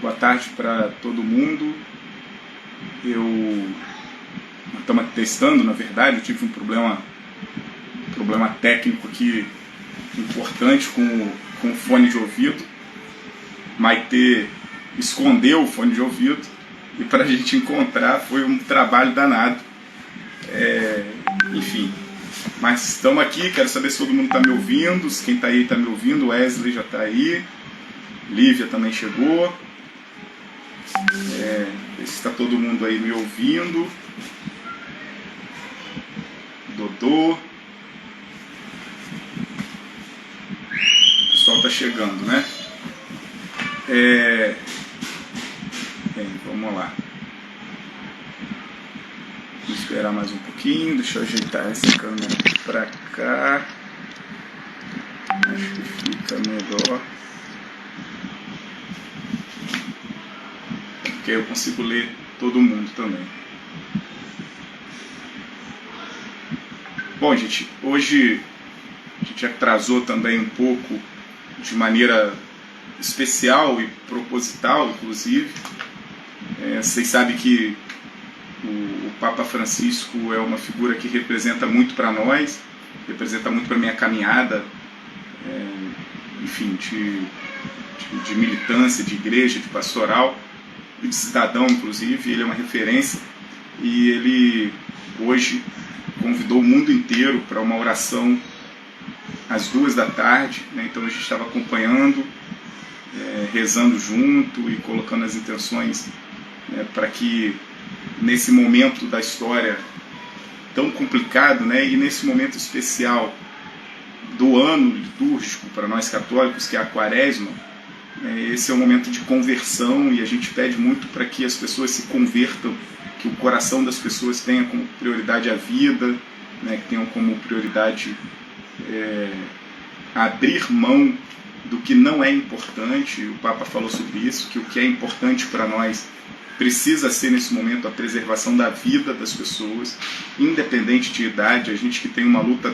Boa tarde para todo mundo. Estamos testando, na verdade, eu tive um problema técnico aqui importante com o fone de ouvido. Maitê escondeu o fone de ouvido e para a gente encontrar foi um trabalho danado. Enfim, mas estamos aqui, quero saber se todo mundo está me ouvindo, se quem está aí está me ouvindo. Wesley já está aí, Lívia também chegou. Ver se está todo mundo aí me ouvindo. Dodô. O pessoal está chegando, né? Bem, vamos lá. Vou esperar mais um pouquinho. Deixa eu ajeitar essa câmera para cá. Acho que fica melhor. Porque eu consigo ler todo mundo também. Bom, gente, hoje a gente atrasou também um pouco de maneira especial e proposital, inclusive. Vocês sabem que o Papa Francisco é uma figura que representa muito para nós, representa muito para a minha caminhada, enfim, de militância, de igreja, de pastoral, e de cidadão, inclusive. Ele é uma referência e ele hoje convidou o mundo inteiro para uma oração às 14h, né? Então a gente estava acompanhando, rezando junto e colocando as intenções, né, para que nesse momento da história tão complicado, né, e nesse momento especial do ano litúrgico para nós católicos, que é a Quaresma, esse é um momento de conversão e a gente pede muito para que as pessoas se convertam, que o coração das pessoas tenha como prioridade a vida, né, que tenham como prioridade abrir mão do que não é importante. O Papa falou sobre isso, que o que é importante para nós precisa ser nesse momento a preservação da vida das pessoas, independente de idade. A gente que tem uma luta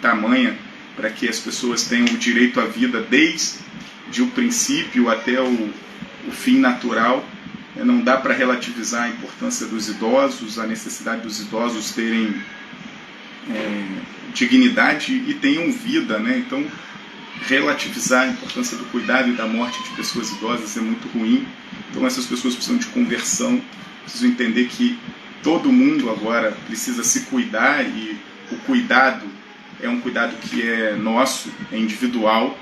tamanha para que as pessoas tenham o direito à vida desde o princípio até o fim natural. Não dá para relativizar a importância dos idosos, a necessidade dos idosos terem dignidade e tenham vida, né? Então, relativizar a importância do cuidado e da morte de pessoas idosas é muito ruim. Então essas pessoas precisam de conversão, precisam entender que todo mundo agora precisa se cuidar, e o cuidado é um cuidado que é nosso, é individual.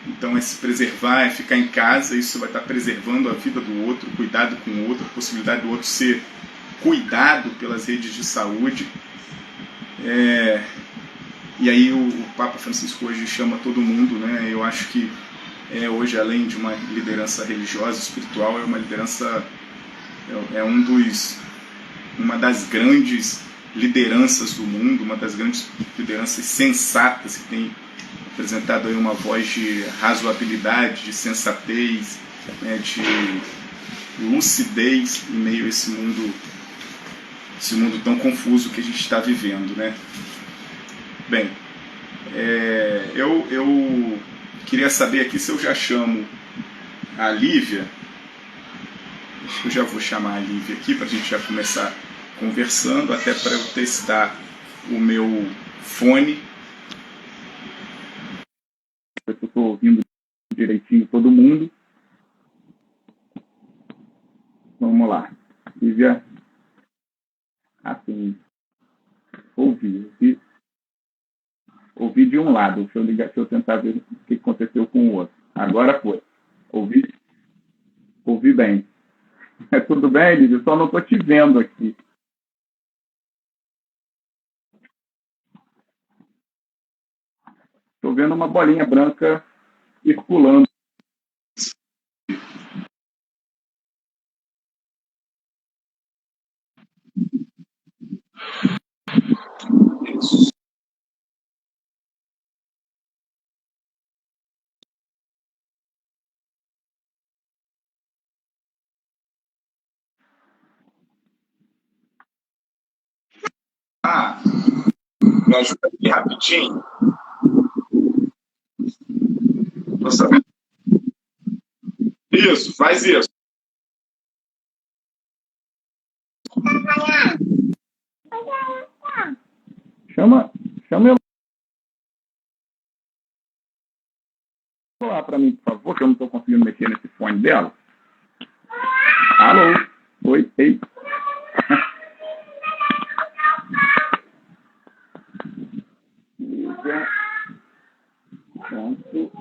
Então é se preservar, é ficar em casa. Isso vai estar preservando a vida do outro, cuidado com o outro, a possibilidade do outro ser cuidado pelas redes de saúde. E aí o Papa Francisco hoje chama todo mundo, né? Eu acho que hoje, além de uma liderança religiosa, espiritual, é uma liderança, uma das grandes lideranças do mundo, uma das grandes lideranças sensatas, que tem apresentado aí uma voz de razoabilidade, de sensatez, né, de lucidez em meio a esse mundo tão confuso que a gente está vivendo, né? Bem, eu queria saber aqui se eu já chamo a Lívia. Eu já vou chamar a Lívia aqui para a gente já começar conversando, até para eu testar o meu fone. Eu estou ouvindo direitinho todo mundo. Vamos lá. Lívia. Assim. Ouvi de um lado. Deixa eu tentar ver o que aconteceu com o outro. Agora foi. Ouvi bem. Tudo bem, Lívia? Eu só não estou te vendo aqui. Estou vendo uma bolinha branca circulando. Me ajuda aqui rapidinho. Tô sabendo. Isso, faz isso. Chama ela lá para mim, por favor, que eu não estou conseguindo mexer nesse fone dela. Alô? Oi? Ei? Liga. Pronto.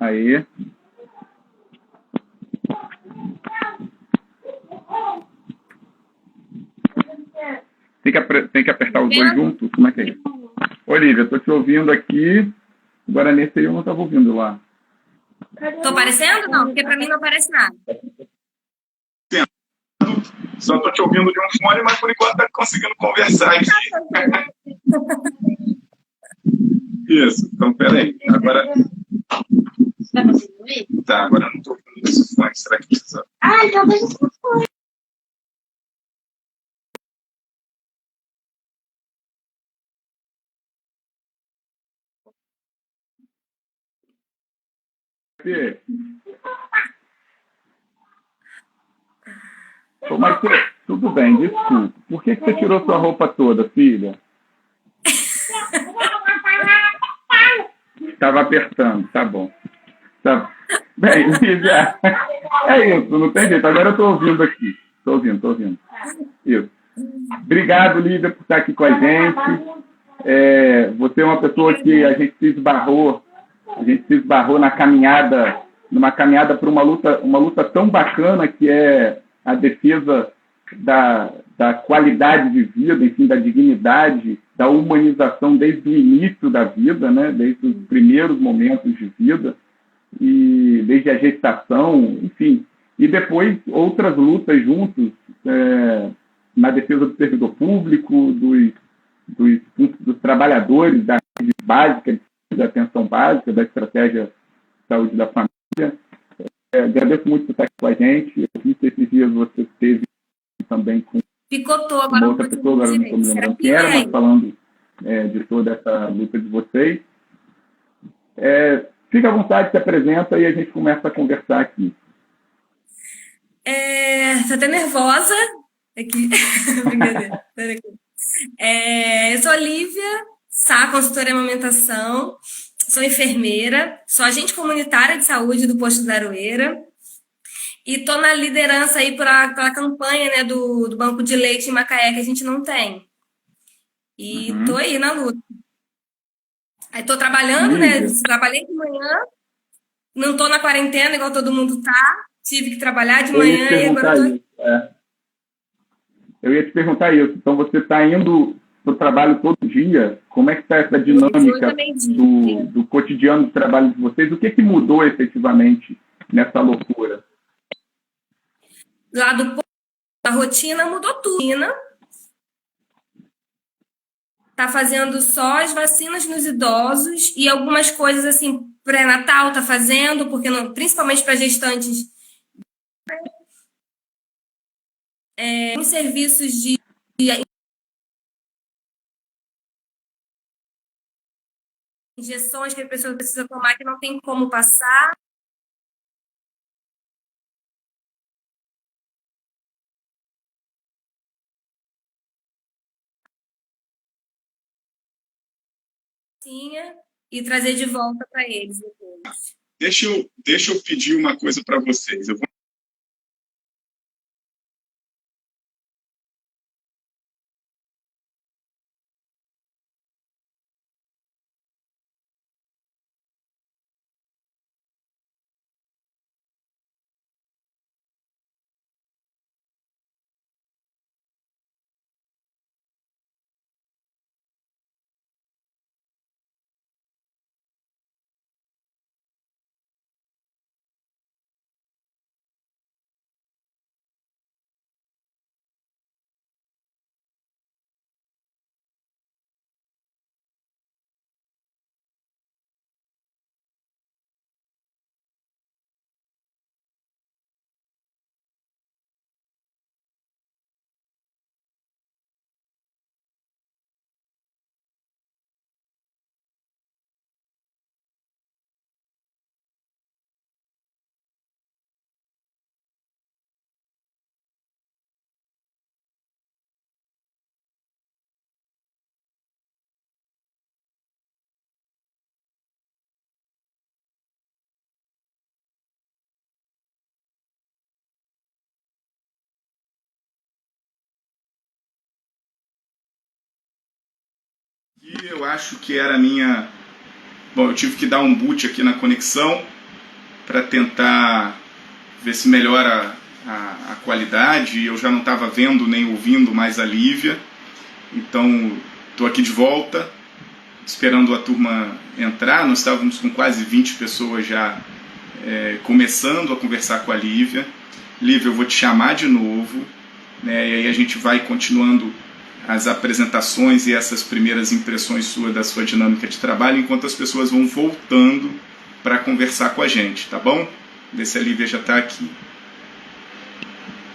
Aí. Tem que apertar os dois juntos? Como é que é isso? Olivia, estou te ouvindo aqui. Agora nesse aí eu não estava ouvindo lá. Tô aparecendo? Não, porque para mim não aparece nada. Só estou te ouvindo de um fone, mas por enquanto está conseguindo conversar aqui. Isso, então peraí. Agora. Tá, agora eu não estou ouvindo esse fone. Será que precisa? Então deixa essa coisa. Ô, mas tudo bem, desculpa. Por que você tirou sua roupa toda, filha? Estava apertando, tá bom. Tá. Bem, Lívia, é isso, não tem jeito. Agora eu estou ouvindo aqui. Estou ouvindo. Isso. Obrigado, Lívia, por estar aqui com a gente. Você é uma pessoa que a gente se esbarrou na caminhada, numa caminhada para uma luta tão bacana que é a defesa da qualidade de vida, enfim, da dignidade, da humanização desde o início da vida, né? Desde os primeiros momentos de vida, e desde a gestação, enfim. E depois outras lutas juntos, na defesa do servidor público, dos trabalhadores da rede básica, da atenção básica, da estratégia de saúde da família. Agradeço muito por estar aqui com a gente. Eu vi que esses dias você esteve também com Picotou uma agora. outra pessoa, agora não estou me lembrando quem era, mas falando de toda essa luta de vocês. Fica à vontade, se apresenta e a gente começa a conversar aqui. Tô até nervosa aqui. Brincadeira. Eu sou Olivia Sá, consultora em amamentação, sou enfermeira, sou agente comunitária de saúde do posto da Aroeira e estou na liderança aí pela campanha, né, do Banco de Leite em Macaé, que a gente não tem. E tô aí na luta. Aí tô trabalhando, né? Trabalhei de manhã, não tô na quarentena igual todo mundo tá. Tive que trabalhar de manhã e agora eu tô... Eu ia te perguntar isso. Então você está indo para o trabalho todo dia? Como é que está essa dinâmica do cotidiano do trabalho de vocês? O que mudou efetivamente nessa loucura? Lá da rotina mudou tudo. Tá fazendo só as vacinas nos idosos e algumas coisas assim, pré-natal tá fazendo, porque não, principalmente para gestantes. Os serviços de injeções que a pessoa precisa tomar que não tem como passar. E trazer de volta para eles depois. Deixa eu pedir uma coisa para vocês. Eu vou E eu acho que era a minha... Bom, eu tive que dar um boot aqui na conexão para tentar ver se melhora a qualidade. Eu já não estava vendo nem ouvindo mais a Lívia. Então, estou aqui de volta, esperando a turma entrar. Nós estávamos com quase 20 pessoas já começando a conversar com a Lívia. Lívia, eu vou te chamar de novo, né, e aí a gente vai continuando as apresentações e essas primeiras impressões suas da sua dinâmica de trabalho, enquanto as pessoas vão voltando para conversar com a gente, tá bom? Ver se a Lívia já está aqui.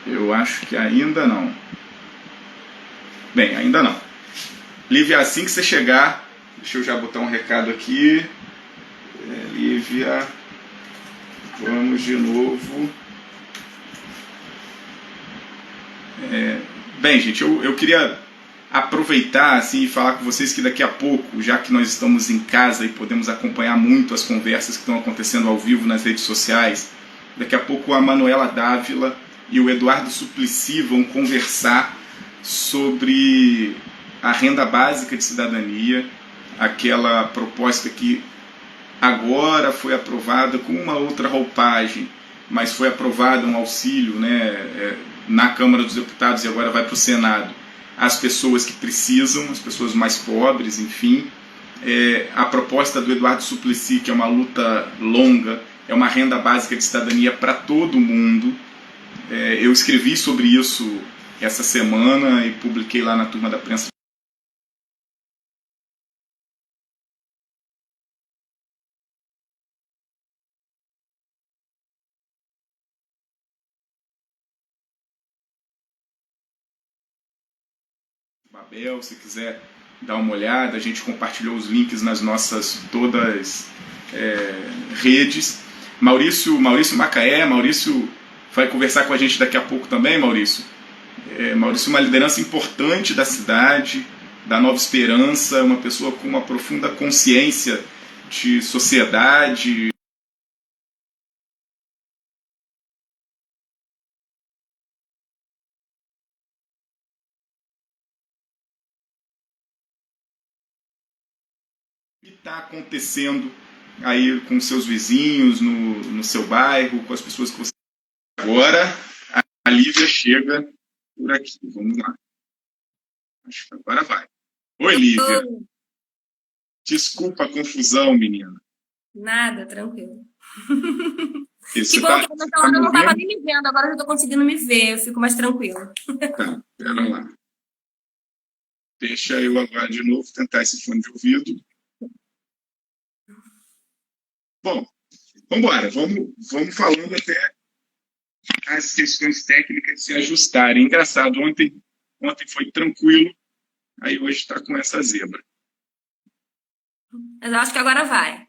Eu acho que ainda não. Bem, ainda não. Lívia, assim que você chegar, deixa eu já botar um recado aqui. Lívia, vamos de novo. Bem, gente, eu queria aproveitar assim, e falar com vocês que daqui a pouco, já que nós estamos em casa e podemos acompanhar muito as conversas que estão acontecendo ao vivo nas redes sociais, daqui a pouco a Manuela Dávila e o Eduardo Suplicy vão conversar sobre a renda básica de cidadania, aquela proposta que agora foi aprovada com uma outra roupagem, mas foi aprovado um auxílio, né, na Câmara dos Deputados e agora vai para o Senado, as pessoas que precisam, as pessoas mais pobres, enfim. A proposta do Eduardo Suplicy, que é uma luta longa, é uma renda básica de cidadania para todo mundo. Eu escrevi sobre isso essa semana e publiquei lá na Turma da Prensa. Babel, se quiser dar uma olhada, a gente compartilhou os links nas nossas todas redes. Maurício Macaé, Maurício vai conversar com a gente daqui a pouco também, Maurício. Maurício é uma liderança importante da cidade, da Nova Esperança, uma pessoa com uma profunda consciência de sociedade. O que está acontecendo aí com seus vizinhos, no seu bairro, com as pessoas que você... Agora a Lívia chega por aqui, vamos lá. Acho que agora vai. Oi, Lívia. Desculpa a confusão, menina. Nada, tranquilo. Isso, que bom que naquela hora eu não estava nem me vendo, agora eu estou conseguindo me ver, eu fico mais tranquila. Tá, pera lá. Deixa eu agora de novo tentar esse fone de ouvido. Bom, vamos embora, vamos falando até as questões técnicas se ajustarem. Engraçado, ontem foi tranquilo, aí hoje está com essa zebra. Mas eu acho que agora vai.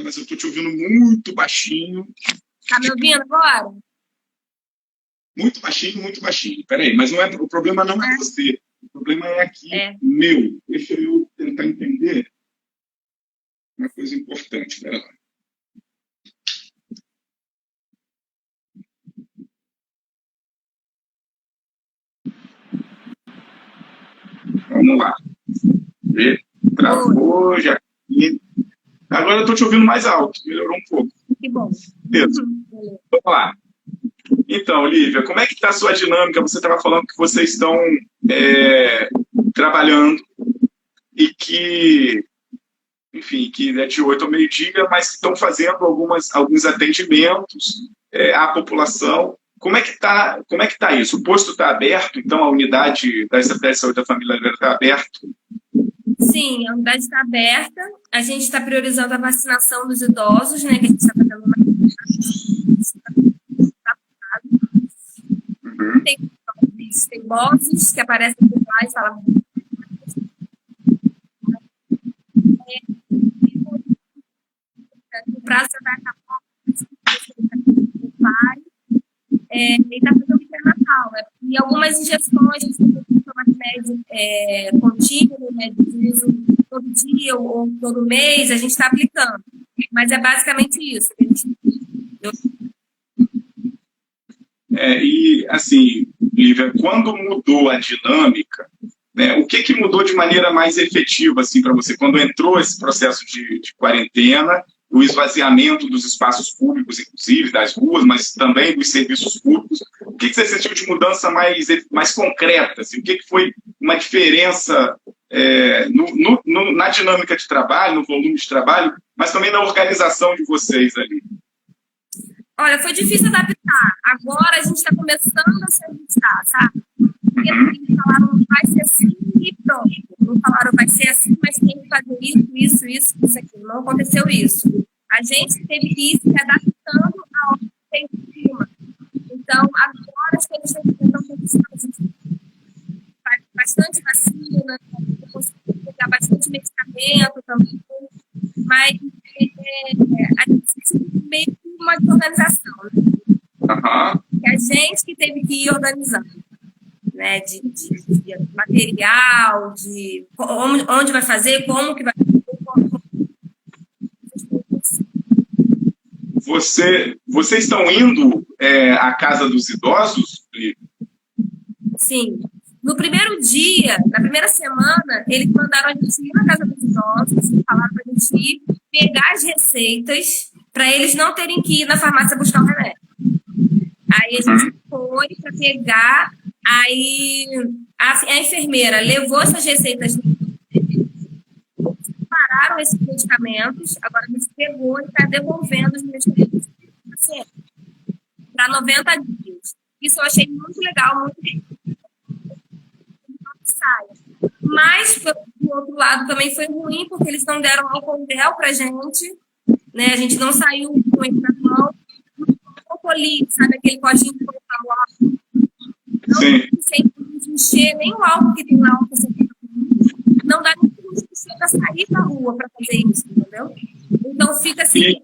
Mas eu estou te ouvindo muito baixinho. Tá me ouvindo agora? Muito baixinho, muito baixinho. Peraí, mas o problema não é você. O problema é aqui, meu. Deixa eu tentar entender uma coisa importante. Pera lá. Vamos lá. Travou, já. Agora eu estou te ouvindo mais alto. Melhorou um pouco. Que bom. Beleza. Vamos lá. Então, Lívia, como é que está a sua dinâmica? Você estava falando que vocês estão trabalhando e que, enfim, que é de 8 ao meio-dia, mas estão fazendo alguns atendimentos à população. Como é que tá isso? O posto está aberto? Então, a unidade da Secretaria de Saúde da Família está aberta? Sim, a unidade está aberta. A gente está priorizando a vacinação dos idosos, né? Que a gente está fazendo uma... Tem vozes que aparecem por lá e falam. O prazo já vai acabar. E está fazendo pré-natal. E algumas injeções que você tem que tomar remédio contínuo, né, de uso todo dia ou todo mês, a gente está aplicando. Mas é basicamente isso. E, assim, Lívia, quando mudou a dinâmica, né? O que mudou de maneira mais efetiva assim, para você, quando entrou esse processo de quarentena, o esvaziamento dos espaços públicos, inclusive, das ruas, mas também dos serviços públicos? O que você sentiu de mudança mais concreta? Assim? O que foi uma diferença na dinâmica de trabalho, no volume de trabalho, mas também na organização de vocês ali? Olha, foi difícil adaptar. Agora a gente está começando a se ajustar, sabe? Porque eles falaram, vai ser assim e pronto. Não falaram, vai ser assim, mas tem que fazer isso aqui. Não aconteceu isso. A gente teve que ir se adaptando ao que tem em cima. Então, agora as coisas estão acontecendo. A gente faz bastante vacina, conseguimos pegar bastante medicamento também, mas a gente precisa meio que uma organização, né? Que a gente que teve que ir organizando, né? De material, de onde vai fazer, como que vai fazer. Vocês estão indo à Casa dos Idosos? Sim. No primeiro dia, na primeira semana, eles mandaram a gente ir na Casa dos Idosos, falaram para a gente ir pegar as receitas para eles não terem que ir na farmácia buscar o remédio. Aí a gente foi para pegar, aí a enfermeira levou essas receitas, pararam esses medicamentos, agora a gente pegou e está devolvendo os medicamentos para 90 dias. Isso eu achei muito legal, muito mas, do outro lado, também foi ruim, porque eles não deram álcool gel pra gente, né? A gente não saiu com ele na mão. Álcool, sabe? Aquele potinho de colocar o álcool. Não sem encher nem o álcool que tem lá. Não dá nem pra sair pra rua pra fazer isso, entendeu? Então, fica assim,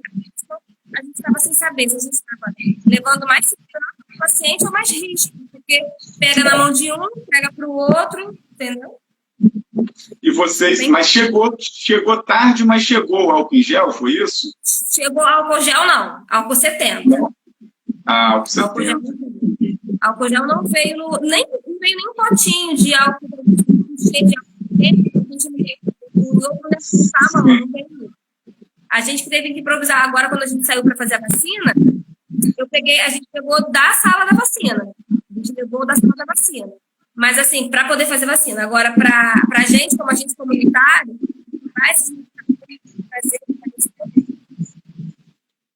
a gente estava sem saber se a gente estava levando mais segurança pro paciente ou mais risco, porque pega na mão de um, pega pro outro, entendeu? E vocês, mas chegou tarde, mas chegou o álcool em gel, foi isso? Chegou álcool gel, não. Álcool 70. Álcool 70. Álcool gel não veio, nem um potinho de álcool cheio de álcool. A gente teve que improvisar. Agora, quando a gente saiu para fazer a vacina, a gente pegou da sala da vacina. A gente levou da sala da vacina. Mas, assim, para poder fazer vacina. Agora, para a gente, como agente comunitário, vai fazer.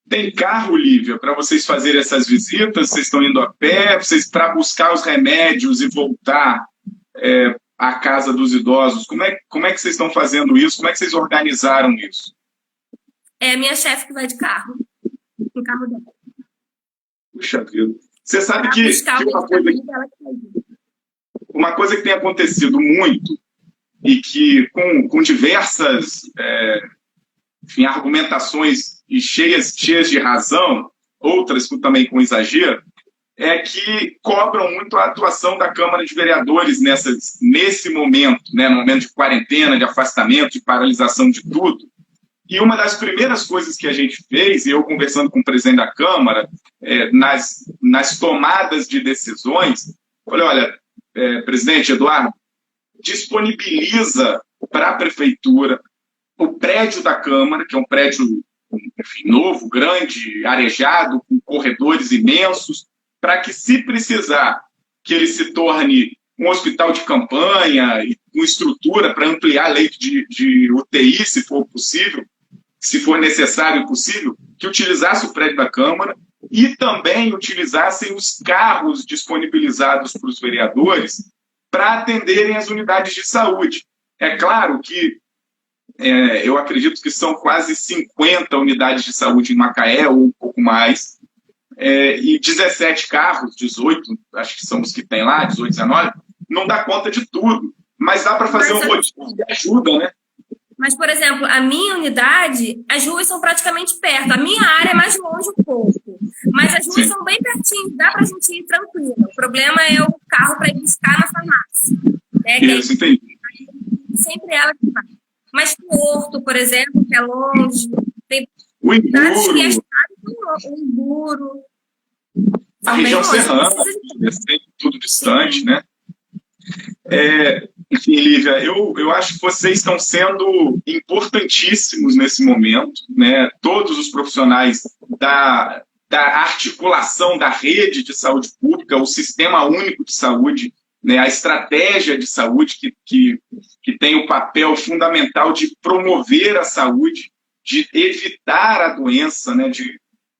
Tem carro, Lívia, para vocês fazerem essas visitas? Vocês estão indo a pé? Para buscar os remédios e voltar à Casa dos Idosos? Como é que vocês estão fazendo isso? Como é que vocês organizaram isso? É a minha chefe que vai de carro. No carro dela. Puxa vida. Você sabe que uma coisa que tem acontecido muito e que com diversas argumentações e cheias de razão, outras também com exagero, é que cobram muito a atuação da Câmara de Vereadores nesse momento, né, no momento de quarentena, de afastamento, de paralisação de tudo. E uma das primeiras coisas que a gente fez, e eu conversando com o presidente da Câmara, nas tomadas de decisões, falei, olha, presidente Eduardo, disponibiliza para a Prefeitura o prédio da Câmara, que é um prédio, enfim, novo, grande, arejado, com corredores imensos, para que, se precisar, que ele se torne um hospital de campanha, e com estrutura para ampliar leito de UTI, se for possível, se for necessário e possível, que utilizasse o prédio da Câmara e também utilizassem os carros disponibilizados para os vereadores para atenderem as unidades de saúde. É claro que eu acredito que são quase 50 unidades de saúde em Macaé, ou um pouco mais, e 17 carros, 18, acho que são os que tem lá, 18, 19, não dá conta de tudo, mas dá para fazer um rodízio que ajuda, né? Mas, por exemplo, a minha unidade, as ruas são praticamente perto. A minha área é mais longe um pouco. Mas as ruas são bem pertinho, dá para a gente ir tranquilo. O problema é o carro para ir buscar na farmácia. Isso, entendi. Sempre ela que vai. Mas Porto, por exemplo, que é longe, tem o Imburu, o Imburu. A região serrana, tudo distante, né? Enfim, Lívia, eu acho que vocês estão sendo importantíssimos nesse momento, né? Todos os profissionais da articulação da rede de saúde pública, o sistema único de saúde, né? A estratégia de saúde que tem o papel fundamental de promover a saúde, de evitar a doença, né?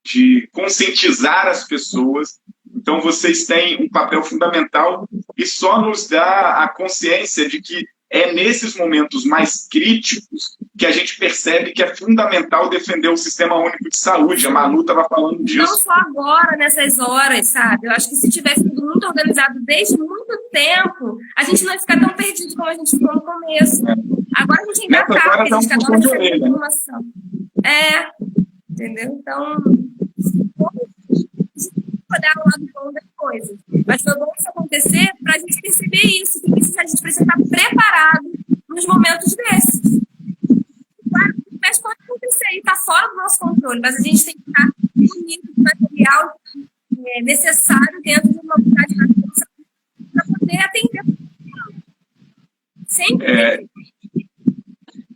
De conscientizar as pessoas. Então, vocês têm um papel fundamental e só nos dá a consciência de que é nesses momentos mais críticos que a gente percebe que é fundamental defender o sistema único de saúde. A Manu estava falando Não disso. só agora, nessas horas, sabe? Eu acho que se tivesse sido muito organizado desde muito tempo, a gente não ia ficar tão perdido como a gente ficou no começo. Agora a gente ainda Nessa tá, agora porque a está gente um acaba puxão de recebendo orelha. informação. Entendeu? Então, olhar o lado bom das coisas. Mas foi bom isso acontecer para a gente perceber isso, que a gente precisa estar preparado nos momentos desses. Claro, mas pode acontecer e está fora do nosso controle, mas a gente tem que estar unido com o material necessário dentro de uma unidade de atenção para poder atender. Sempre.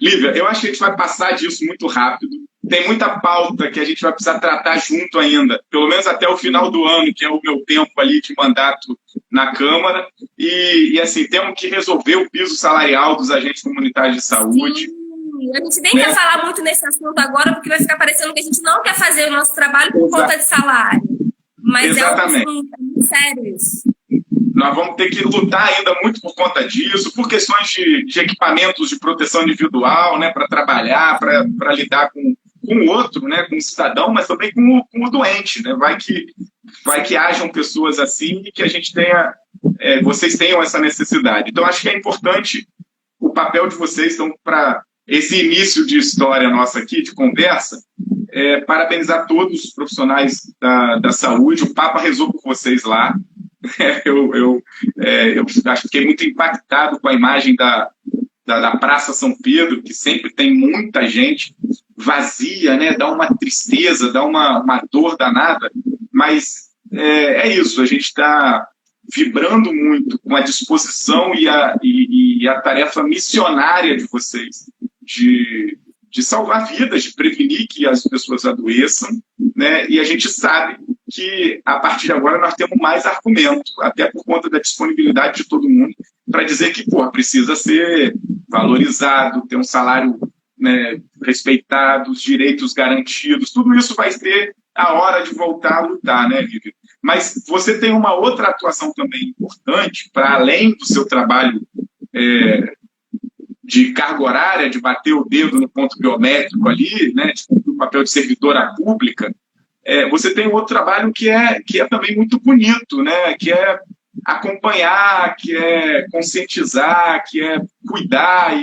Lívia, eu acho que a gente vai passar disso muito rápido. Tem muita pauta que a gente vai precisar tratar junto ainda, pelo menos até o final do ano, que é o meu tempo ali de mandato na Câmara. E assim, temos que resolver o piso salarial dos agentes comunitários de saúde. Sim. A gente nem quer falar muito nesse assunto agora, porque vai ficar parecendo que a gente não quer fazer o nosso trabalho por conta de salário. Mas exatamente. É muito sério isso. Nós vamos ter que lutar ainda muito por conta disso, por questões de equipamentos de proteção individual, né, para trabalhar, para lidar com o outro, né, com o cidadão, mas também com o doente. Né? Vai que hajam pessoas assim e que a gente tenha, vocês tenham essa necessidade. Então, acho que é importante o papel de vocês. Então, para esse início de história nossa aqui, de conversa, parabenizar todos os profissionais da saúde. O Papa rezou por vocês lá. Eu acho que fiquei muito impactado com a imagem da Praça São Pedro, que sempre tem muita gente vazia, né? Dá uma tristeza, dá uma dor danada, mas é isso, a gente está vibrando muito com a disposição e a tarefa missionária de vocês de salvar vidas, de prevenir que as pessoas adoeçam, né? E a gente sabe que, a partir de agora, nós temos mais argumento, até por conta da disponibilidade de todo mundo, para dizer que precisa ser valorizado, ter um salário, né, respeitado, os direitos garantidos. Tudo isso vai ser a hora de voltar a lutar, né, Lívia? Mas você tem uma outra atuação também importante, para além do seu trabalho de carga horária, de bater o dedo no ponto biométrico ali, né, o papel de servidora pública. Você tem um outro trabalho que é também muito bonito, né? Que é acompanhar, que é conscientizar, que é cuidar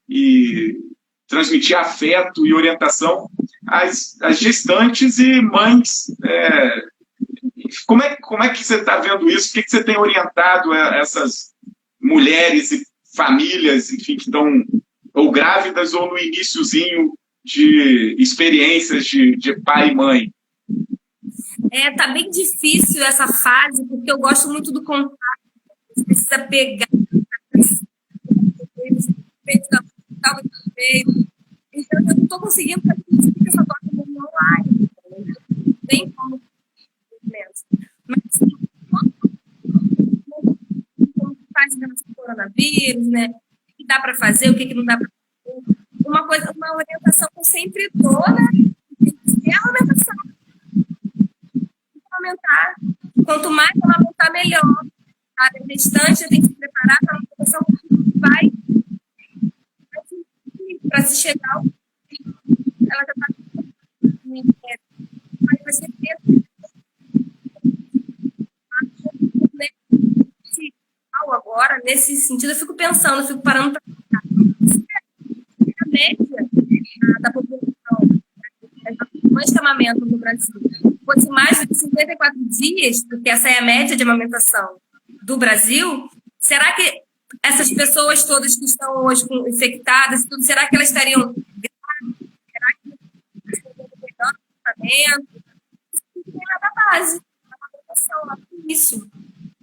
e transmitir afeto e orientação às gestantes e mães. Como é que você está vendo isso? O que você tem orientado a essas mulheres e famílias, enfim, que estão ou grávidas ou no iniciozinho de experiências de pai e mãe? Tá bem difícil essa fase, porque eu gosto muito do contato. Você precisa pegar. Então, eu não estou conseguindo fazer essa troca online. Não tem como. Mas, como faz em relação ao coronavírus, né? O que dá para fazer, o que não dá para fazer. Uma orientação que eu sempre dou, né? É a alimentação. Aumentar. Quanto mais ela aumentar, melhor. A gestante tem que se preparar para a alimentação que vai para se chegar ao ela já está vai ser agora, nesse sentido, eu fico pensando, eu fico parando para pensar. A média da população de amamento no Brasil fosse mais de 54 dias, porque essa é a média de amamentação do Brasil, será que essas pessoas todas que estão hoje infectadas, tudo, será que elas estariam grávidas? Será que estariam melhor no tratamento? Isso tem nada base, na amamentação, lá por isso.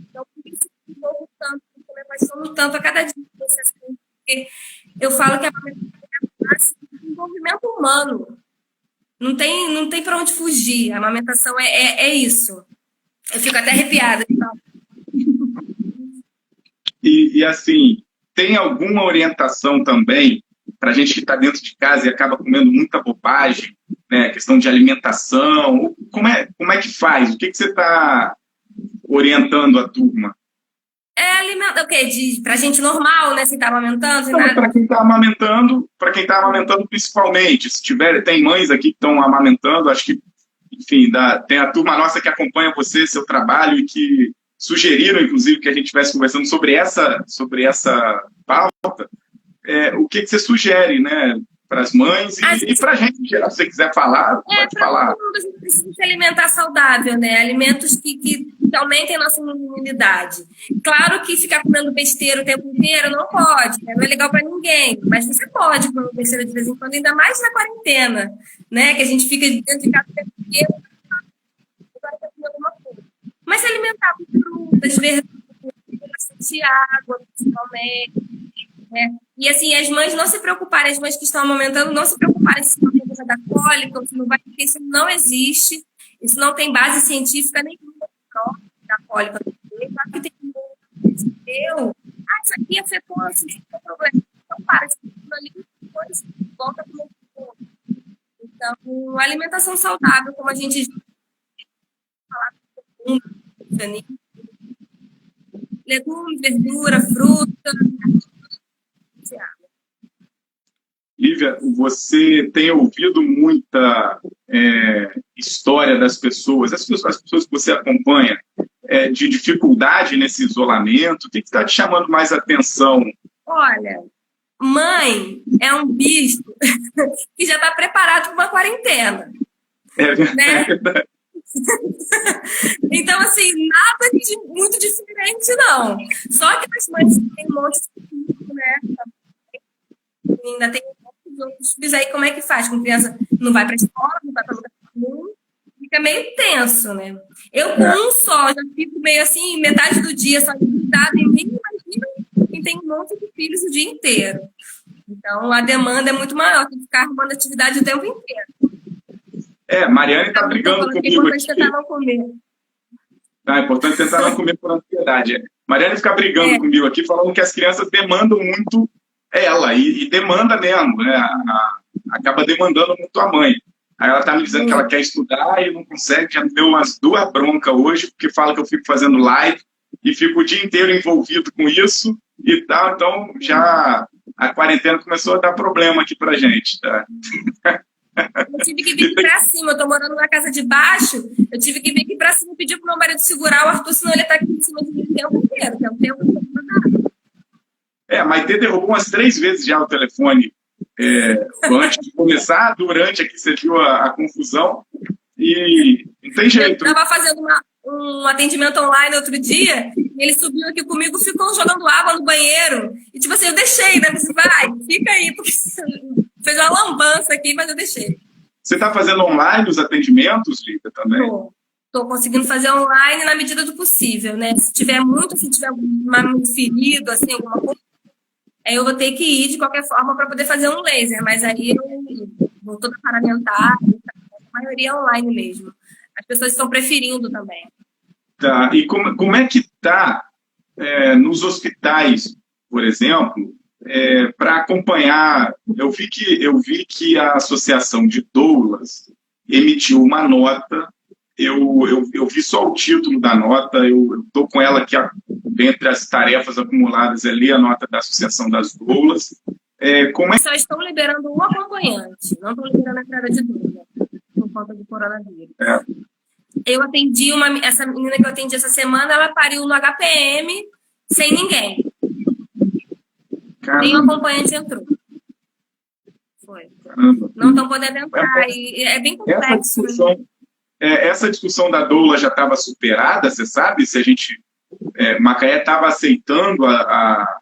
Então, por isso que eu vou lutando, eu estou lutando a cada dia. Eu falo que a amamentação é assim, um desenvolvimento humano. Não tem para onde fugir. A amamentação é isso. Eu fico até arrepiada. Então. E assim, tem alguma orientação também para a gente que está dentro de casa e acaba comendo muita bobagem, né? Questão de alimentação. Como é que faz? O que você está orientando a turma? Alimento, o quê? Pra gente normal, né? Sem estar amamentando, nada. Para quem está amamentando principalmente. Se tiver, tem mães aqui que estão amamentando, acho que, enfim, tem a turma nossa que acompanha você, seu trabalho, e que sugeriram, inclusive, que a gente estivesse conversando sobre essa pauta. O que você sugere, né? Para as mães e para a gente, em geral, se você quiser falar, pode falar. Todo mundo a gente precisa se alimentar saudável, né? Alimentos que aumentem a nossa imunidade. Claro que ficar comendo besteira o tempo inteiro não pode, né? Não é legal para ninguém, mas você pode comer besteira de vez em quando, ainda mais na quarentena, né? Que a gente fica dentro de casa o tempo inteiro, agora tá comendo alguma coisa. Mas se alimentar com frutas, verduras, bastante água, principalmente. E assim, as mães não se preocuparem, as mães que estão amamentando, não se preocuparem se não vai dar cólica ou se não vai, porque isso não existe, isso não tem base científica nenhuma da cólica do bebê. Claro que tem isso aqui afetou, assim, não tem problema. Então, para, ali, depois volta para o outro. Então, alimentação saudável, como a gente falar com legumes, verdura, fruta. Lívia, você tem ouvido muita história das pessoas, as pessoas que você acompanha, de dificuldade nesse isolamento? O que está te chamando mais atenção? Olha, mãe é um bicho que já está preparado para uma quarentena. Né? Então, assim, nada de muito diferente, não. Só que as mães têm um monte de filho, né? Ainda tem outros filhos aí, como é que faz? Com criança não vai para a escola, não vai para lugar nenhum, fica meio tenso, né? Eu com um só, já fico meio assim, metade do dia só cuidado em mim, imagina quem tem um monte de filhos o dia inteiro. Então, a demanda é muito maior, tem que ficar arrumando atividade o tempo inteiro. Mariane está brigando comigo. É importante tentar não comer. É importante tentar não comer por ansiedade. Mariane fica brigando comigo aqui, falando que as crianças demandam muito ela, e demanda mesmo, né? Acaba demandando muito a mãe. Aí ela está me dizendo que ela quer estudar e não consegue, já me deu umas 2 broncas hoje, porque fala que eu fico fazendo live e fico o dia inteiro envolvido com isso e tal, então já a quarentena começou a dar problema aqui pra gente, tá? Eu tive que vir aqui pra cima, eu tô morando na casa de baixo, eu tive que vir aqui pra cima e pedir pro meu marido segurar o Arthur, senão ele tá aqui em cima de mim o tempo inteiro, que é um tempo que a Maitê derrubou umas 3 vezes já o telefone antes de começar, durante aqui você viu a confusão, e não tem jeito. Eu estava fazendo um atendimento online outro dia, e ele subiu aqui comigo, ficou jogando água no banheiro, e tipo assim, eu deixei, né? Disse, vai, fica aí, porque fez uma lambança aqui, mas eu deixei. Você está fazendo online os atendimentos, Lívia, também? Estou conseguindo fazer online na medida do possível, né? Se tiver muito ferido, assim, alguma coisa, aí eu vou ter que ir de qualquer forma para poder fazer um laser, mas aí eu vou toda paramentar, a maioria é online mesmo. As pessoas estão preferindo também. Tá, e como é que está nos hospitais, por exemplo, para acompanhar? Eu vi que a Associação de Doulas emitiu uma nota. Eu vi só o título da nota, eu estou com ela aqui, dentre as tarefas acumuladas, é ler a nota da Associação das Doulas. Só estão liberando um acompanhante, não estão liberando a entrada de doula, por conta do coronavírus. Eu atendi essa menina que eu atendi essa semana, ela pariu no HPM sem ninguém. Nem o acompanhante entrou. Foi. Caramba. Não estão podendo entrar, e é bem complexo. Essa discussão da doula já estava superada, você sabe? Se a gente... Macaé estava aceitando a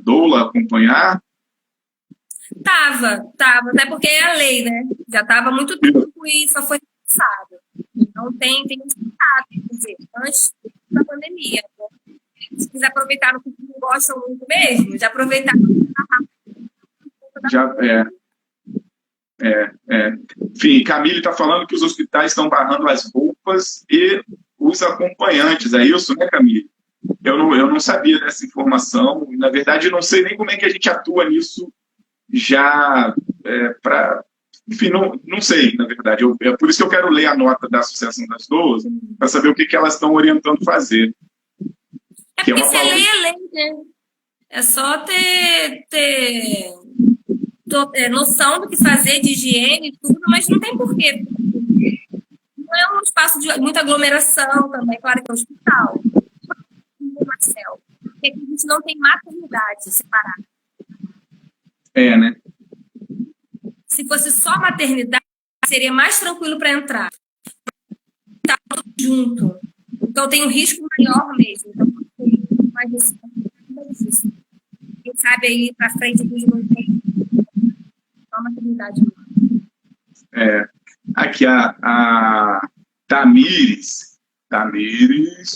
doula acompanhar? Tava, até porque é a lei, né? Já estava há muito tempo e só foi passado. Então tem resultado, quer dizer, antes da pandemia. Se quiser aproveitar o que não gostam muito mesmo, já aproveitaram Já, Enfim, Camille está falando que os hospitais estão barrando as roupas e os acompanhantes. É isso, né, Camille? Eu não sabia dessa informação. Na verdade, não sei nem como é que a gente atua nisso já para. Enfim, não sei, na verdade. É por isso que eu quero ler a nota da Associação das Doas, para saber o que elas estão orientando fazer. É porque você lê a lei, né? É só ter noção do que fazer de higiene e tudo, mas não tem porquê. Não é um espaço de muita aglomeração também, claro que é um hospital. Marcel, porque aqui a gente não tem maternidade separada. Né? Se fosse só maternidade, seria mais tranquilo para entrar. Tá tudo junto. Então tem um risco maior mesmo. Então, mais disso. Quem sabe aí para frente a gente não tem só maternidade. Aqui a Tamires,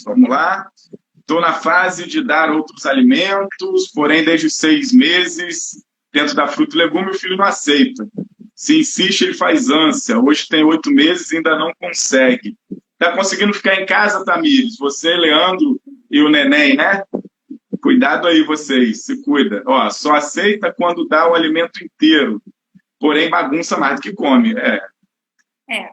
vamos lá. Estou na fase de dar outros alimentos, porém desde 6 meses, dentro da fruta e legume, o filho não aceita. Se insiste, ele faz ânsia. Hoje tem 8 meses e ainda não consegue. Está conseguindo ficar em casa, Tamires? Você, Leandro e o neném, né? Cuidado aí, vocês, se cuida. Ó, só aceita quando dá o alimento inteiro, porém bagunça mais do que come. É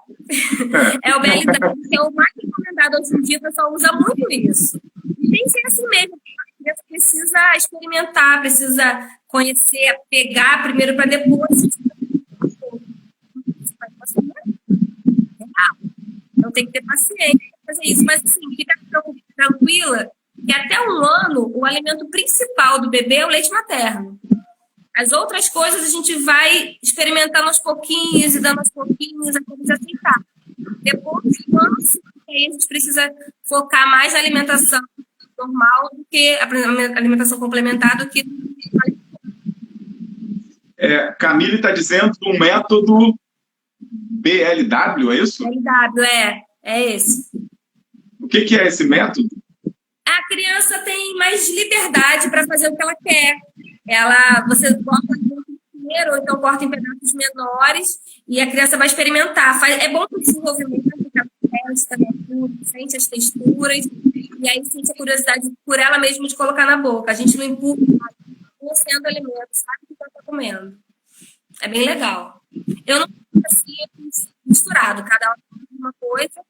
o BLW, que é o mais recomendado hoje em dia, o pessoal usa muito isso. E tem que ser assim mesmo. A criança precisa experimentar, precisa conhecer, pegar primeiro para depois. Então tem que ter paciência para fazer isso. Mas assim, fica tranquila que até 1 ano o alimento principal do bebê é o leite materno. As outras coisas a gente vai experimentando aos pouquinhos e dando aos pouquinhos até eles aceitar. Depois de 1 ano, aí a gente precisa focar mais na alimentação normal do que a alimentação complementar do que. Camille está dizendo do método BLW, é isso? BLW, é esse. O que é esse método? A criança tem mais liberdade para fazer o que ela quer. Você corta primeiro, ou então corta em pedaços menores, e a criança vai experimentar. É bom para o desenvolvimento, porque ela sente as texturas, e aí sente a curiosidade por ela mesma de colocar na boca. A gente não empurra, conhecendo o alimento, sabe o que ela está comendo. É bem legal. Eu não fiz assim, misturado, cada um faz uma coisa,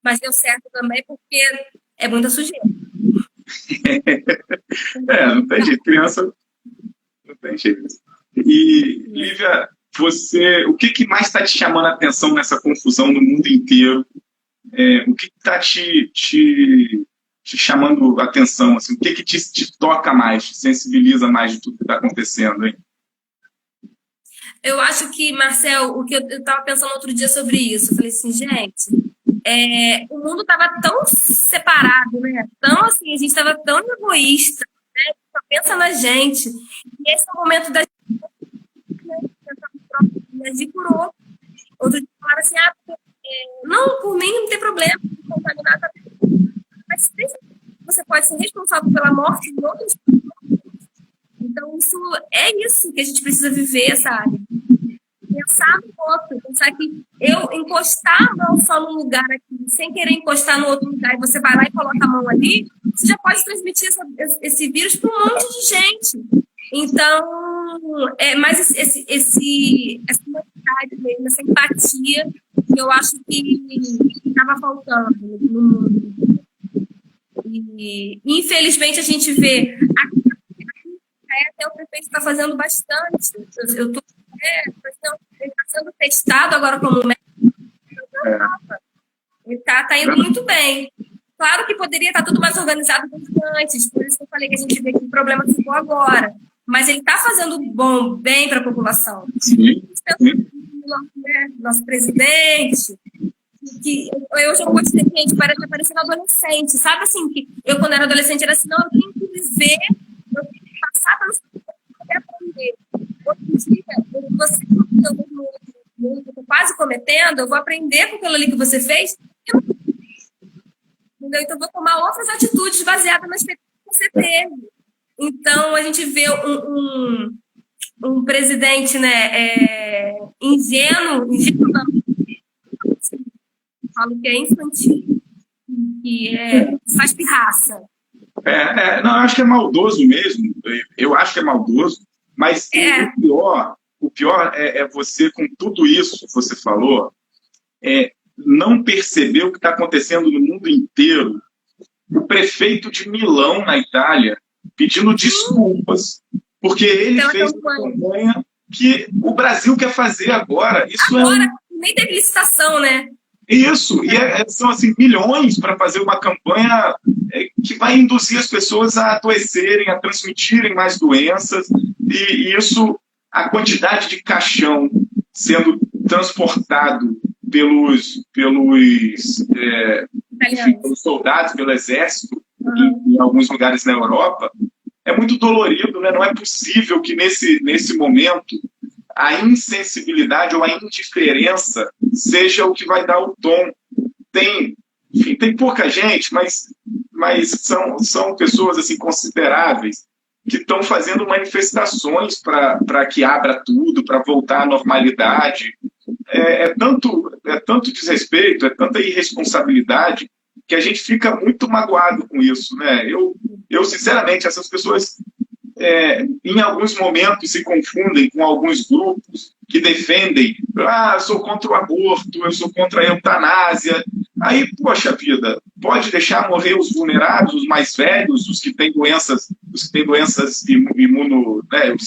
mas deu certo também porque é muita sujeira. Não tem jeito, criança não tem jeito. E, Lívia, o que mais está te chamando a atenção nessa confusão no mundo inteiro? O que está te chamando a atenção? Assim, o que te toca mais, te sensibiliza mais de tudo que está acontecendo, hein? Eu acho que, Marcel, o que eu estava pensando outro dia sobre isso, eu falei assim, gente, o mundo estava tão separado, né? Tão assim, a gente estava tão egoísta, né? Só pensa na gente. E esse é o momento da gente curou. Outro dia falaram assim, não, por mim não tem problema, contaminar tá. Mas você pode ser responsável pela morte de outras pessoas. Então, isso que a gente precisa viver, sabe? Pensar no outro, pensar que eu encostar a mão só num lugar aqui, sem querer encostar no outro lugar, e você vai lá e coloca a mão ali, você já pode transmitir esse vírus para um monte de gente. Então, mais essa humanidade mesmo, essa empatia, que eu acho que estava faltando no mundo. E, infelizmente, a gente vê até o prefeito está fazendo bastante. Eu estou sendo testado agora como médico. Ele está indo muito bem. Claro que poderia estar tudo mais organizado do que antes, por isso que eu falei que a gente vê que o problema ficou agora. Mas ele está fazendo bem para a população. Sim. Nosso presidente, que eu já vou dizer que a gente parece parecendo adolescente. Sabe assim, que eu quando era adolescente era assim, não, eu tenho que viver, eu tenho que passar pelos que aprender. Hoje em dia, você eu estou quase cometendo, eu vou aprender com aquilo ali que você fez, então eu vou tomar outras atitudes baseadas na experiência que você teve. Então, a gente vê um presidente, né, ingênuo não, falo que é infantil, que faz pirraça. Não, eu acho que é maldoso mesmo, eu acho que é maldoso, mas o pior é você, com tudo isso que você falou, não perceber o que está acontecendo no mundo inteiro. O prefeito de Milão, na Itália, pedindo desculpas, porque ele fez uma campanha que o Brasil quer fazer agora. Isso agora, nem teve licitação, né? Isso, e são assim, milhões para fazer uma campanha que vai induzir as pessoas a adoecerem, a transmitirem mais doenças, e isso, a quantidade de caixão sendo transportado pelos soldados, pelo exército, em alguns lugares na Europa, é muito dolorido, né? Não é possível que nesse momento a insensibilidade ou a indiferença seja o que vai dar o tom. Tem pouca gente, mas são pessoas assim consideráveis que estão fazendo manifestações para que abra tudo, para voltar à normalidade. É tanto desrespeito, é tanta irresponsabilidade que a gente fica muito magoado com isso, né? Eu sinceramente, essas pessoas em alguns momentos se confundem com alguns grupos que defendem, eu sou contra o aborto, eu sou contra a eutanásia. Aí, poxa vida, pode deixar morrer os vulneráveis, os mais velhos, os que têm doenças os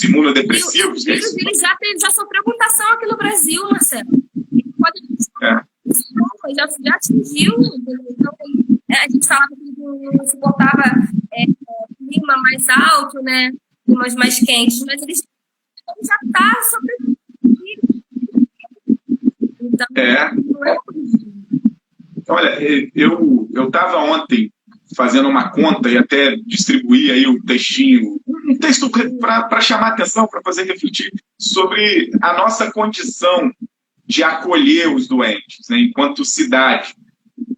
imunodepressivos. Eles já sofreu mutação aqui no Brasil, Marcelo. Já atingiu. Então, a gente falava que não suportava clima mais alto, né? Climas mais quentes, mas eles já estão sobrevivendo. Então, não é por isso. Olha, eu estava ontem fazendo uma conta e até distribuí aí um textinho, um texto para chamar a atenção, para fazer refletir sobre a nossa condição de acolher os doentes, né, enquanto cidade.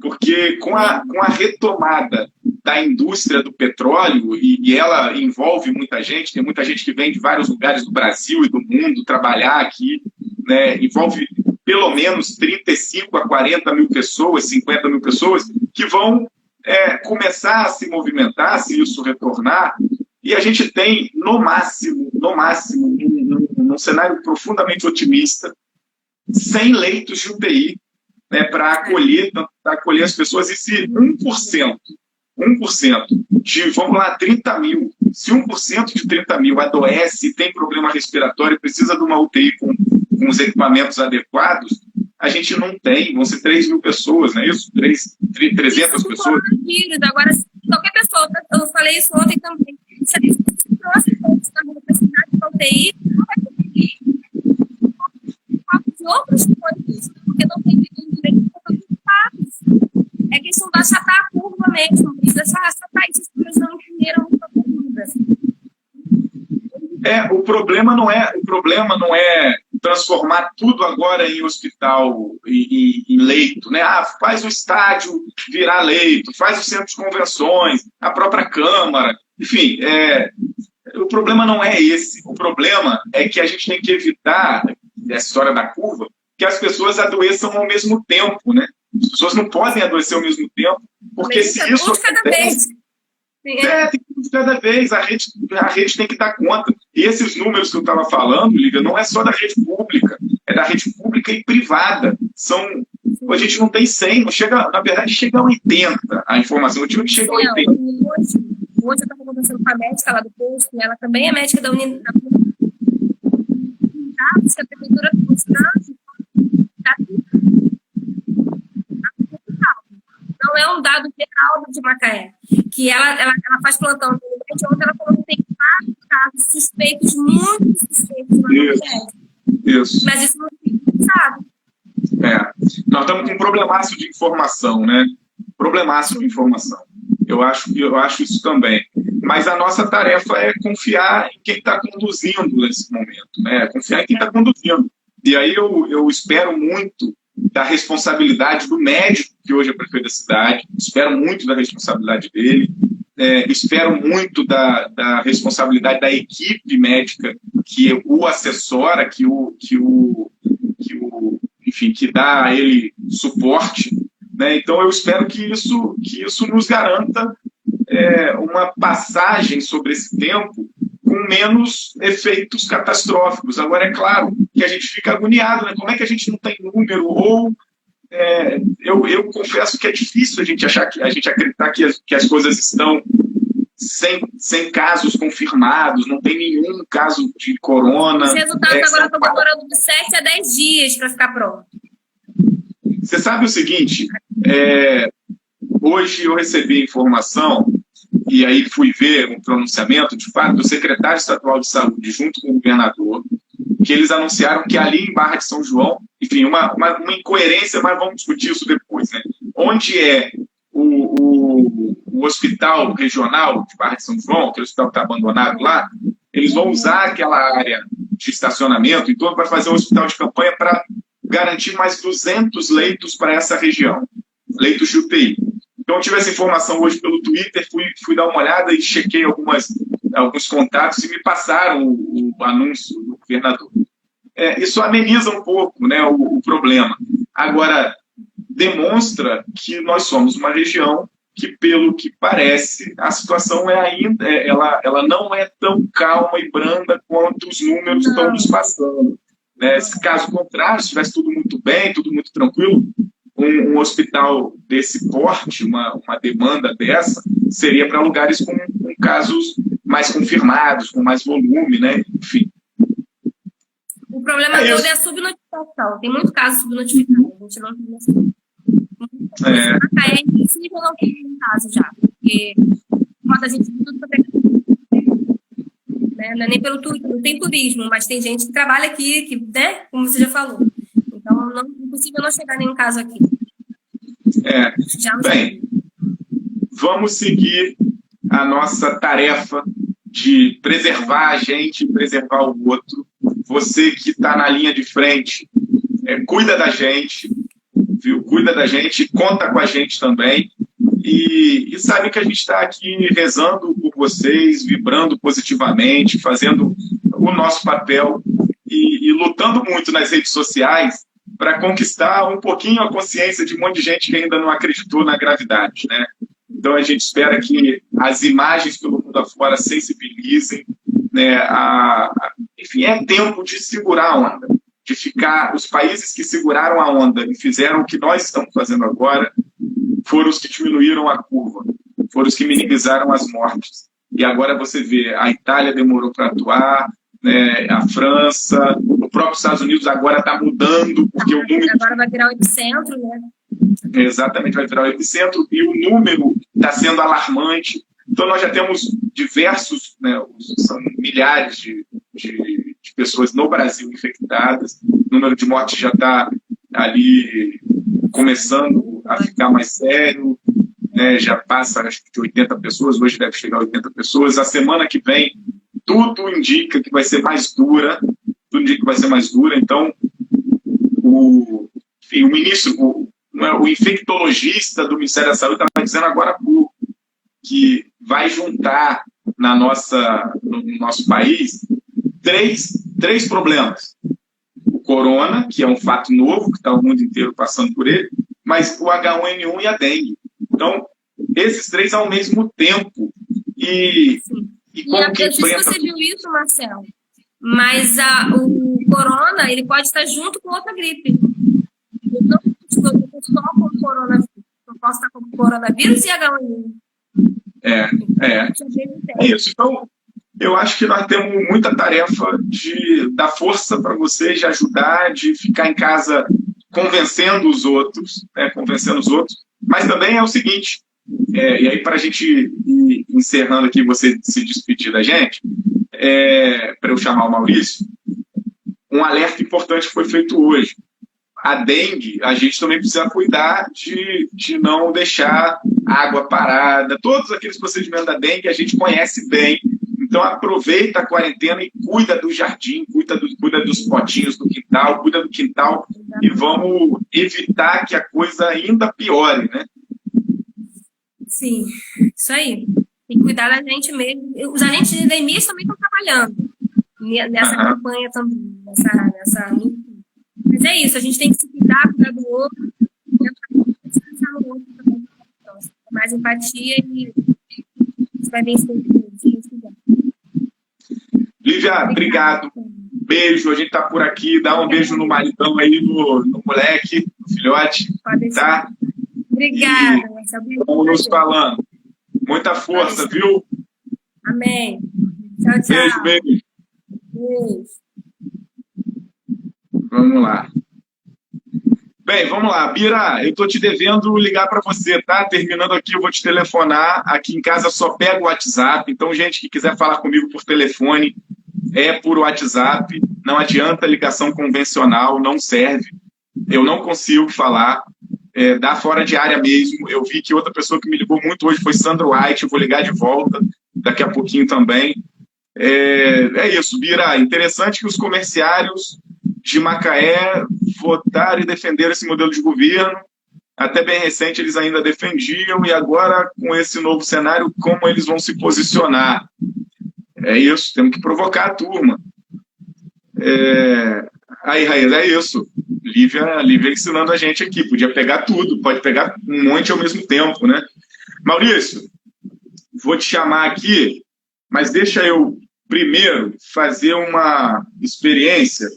Porque com a retomada da indústria do petróleo, e ela envolve muita gente, tem muita gente que vem de vários lugares do Brasil e do mundo trabalhar aqui, né, envolve pelo menos 35 a 40 mil pessoas, 50 mil pessoas, que vão começar a se movimentar, se isso retornar, e a gente tem, no máximo, num cenário profundamente otimista, 100 leitos de UTI, né, para acolher as pessoas, e se 1% de, vamos lá, 30 mil, se 1% de 30 mil adoece, tem problema respiratório e precisa de uma UTI com os equipamentos adequados, a gente não tem, vão ser 3 mil pessoas, não é isso? 300 pessoas. Agora, qualquer pessoa, eu falei isso ontem também, se a gente trouxe na universidade da UTI, não vai conseguir de outras coisas, porque não tem direito para todos os lados. É questão de achatar a curva mesmo, precisa achatar isso, as pessoas não entenderam muita curva. O problema não é transformar tudo agora em hospital, em leito, né? Faz o estádio virar leito, faz o centro de convenções, a própria Câmara, enfim, o problema não é esse. O problema é que a gente tem que evitar essa história da curva, que as pessoas adoeçam ao mesmo tempo, né? As pessoas não podem adoecer ao mesmo tempo, porque se isso acontece, tem que de cada vez, a rede tem que dar conta. E esses números que eu estava falando, Lívia, não é só da rede pública, é da rede pública e privada. A gente não tem 100, não chega, na verdade chega a 80 a informação. Eu tive que chegar a 80. Hoje eu estava conversando com a médica lá do posto, ela também é médica da unidade, que a prefeitura não é um dado geral de Macaé, que ela faz plantão. Ontem ela falou que tem 4 casos suspeitos, muito suspeitos. Isso. Mas isso não é sabe. Nós estamos com um problemaço de informação, né? Problemaço de informação. Eu acho isso também. Mas a nossa tarefa é confiar em quem está conduzindo nesse momento, né? Confiar em quem está conduzindo. E aí eu espero muito da responsabilidade do médico, que hoje é prefeito da cidade, espero muito da responsabilidade dele, espero muito da responsabilidade da equipe médica que o assessora, enfim, que dá a ele suporte, né? Então eu espero que isso nos garanta uma passagem sobre esse tempo com menos efeitos catastróficos. Agora, é claro que a gente fica agoniado, né? Como é que a gente não tem número? Ou eu confesso que é difícil a gente acreditar que as coisas estão sem casos confirmados, não tem nenhum caso de corona. Os resultados agora estão demorando de 7 a 10 dias para ficar pronto. Você sabe o seguinte, hoje eu recebi informação, e aí fui ver um pronunciamento, de fato, do secretário estadual de saúde, junto com o governador, que eles anunciaram que ali em Barra de São João, enfim, uma incoerência, mas vamos discutir isso depois, né? Onde é o hospital regional de Barra de São João, aquele hospital que está abandonado lá, eles vão usar aquela área de estacionamento, então vai fazer um hospital de campanha para garantir mais 200 leitos para essa região, leitos de UTI. Então, eu tive essa informação hoje pelo Twitter, fui dar uma olhada e chequei alguns contatos e me passaram o anúncio do governador. Isso ameniza um pouco, né, o problema. Agora, demonstra que nós somos uma região que, pelo que parece, a situação ela não é tão calma e branda quanto os números estão nos passando. Né? Se caso contrário, se estivesse tudo muito bem, tudo muito tranquilo, um hospital desse porte, uma demanda dessa, seria para lugares com casos mais confirmados, com mais volume, né? Enfim. O problema todo é a subnotificação. Tem muitos casos subnotificados. A gente não tem noção. É impossível não ter um caso já. Porque quando a gente tudo né? Não é nem pelo turismo, não tem turismo, mas tem gente que trabalha aqui, né? Como você já falou. Então, não é impossível não chegar a nenhum caso aqui. Bem, vamos seguir a nossa tarefa de preservar a gente e preservar o outro. Você que está na linha de frente, cuida da gente, viu? Cuida da gente, conta com a gente também. E sabe que a gente está aqui rezando por vocês, vibrando positivamente, fazendo o nosso papel e lutando muito nas redes sociais para conquistar um pouquinho a consciência de um monte de gente que ainda não acreditou na gravidade, né? Então a gente espera que as imagens pelo mundo afora sensibilizem, né? Enfim, é tempo de segurar a onda, de ficar. Os países que seguraram a onda e fizeram o que nós estamos fazendo agora foram os que diminuíram a curva, foram os que minimizaram as mortes. E agora você vê, a Itália demorou para atuar, né, a França, o próprio Estados Unidos agora está mudando, porque o número... Agora vai virar o epicentro, né? Exatamente, vai virar o epicentro, e o número está sendo alarmante. Então nós já temos diversos, né, são milhares de pessoas no Brasil infectadas, o número de mortes já está ali começando a ficar mais sério, né, já passa acho que de 80 pessoas, hoje deve chegar a 80 pessoas. A semana que vem, tudo indica que vai ser mais dura, então o infectologista do Ministério da Saúde estava dizendo agora há pouco que vai juntar no nosso país três problemas. O corona, que é um fato novo, que está o mundo inteiro passando por ele, mas o H1N1 e a dengue. Então, esses três ao mesmo tempo. E como que não sei se você viu isso, Marcelo, mas o corona, ele pode estar junto com outra gripe. Então, eu estou só com o coronavírus. Eu posso estar com o coronavírus e H1N1. É isso. Então, eu acho que nós temos muita tarefa de dar força para vocês, de ajudar, de ficar em casa convencendo os outros, mas também é o seguinte, e aí para a gente ir encerrando aqui, você se despedir da gente, para eu chamar o Maurício, um alerta importante que foi feito hoje. A dengue, a gente também precisa cuidar de não deixar água parada, todos aqueles procedimentos da dengue a gente conhece bem. Então aproveita a quarentena e cuida do jardim, cuida dos potinhos do quintal, cuida do quintal e vamos evitar que a coisa ainda piore, né? Sim, isso aí. Tem que cuidar da gente mesmo. Os agentes de endemias também estão trabalhando nessa campanha também, nessa luta. Mas é isso, a gente tem que se cuidar do outro, e pensar no outro também. Então, mais empatia e você vai vencer se Deus quiser. Lívia, obrigado. Beijo, a gente tá por aqui. Dá um beijo no maridão aí, no moleque, no filhote. Tá? Obrigada, Marcelo. Vamos nos falando. Muita força, viu? Amém. Tchau, tchau. Beijo. Beijo. Vamos lá. Bem, vamos lá. Bira, eu tô te devendo ligar para você, tá? Terminando aqui, eu vou te telefonar. Aqui em casa só pego o WhatsApp. Então, gente que quiser falar comigo por telefone, é por WhatsApp. Não adianta ligação convencional, não serve. Eu não consigo falar. Dá fora de área mesmo. Eu vi que outra pessoa que me ligou muito hoje foi Sandro White. Eu vou ligar de volta daqui a pouquinho também. É isso, Bira. Interessante que os comerciários de Macaé votaram e defenderam esse modelo de governo. Até bem recente eles ainda defendiam, e agora, com esse novo cenário, como eles vão se posicionar? É isso, temos que provocar a turma. Aí, Raíssa, é isso. Lívia ensinando a gente aqui. Podia pegar tudo, pode pegar um monte ao mesmo tempo, né? Maurício, vou te chamar aqui, mas deixa eu primeiro fazer uma experiência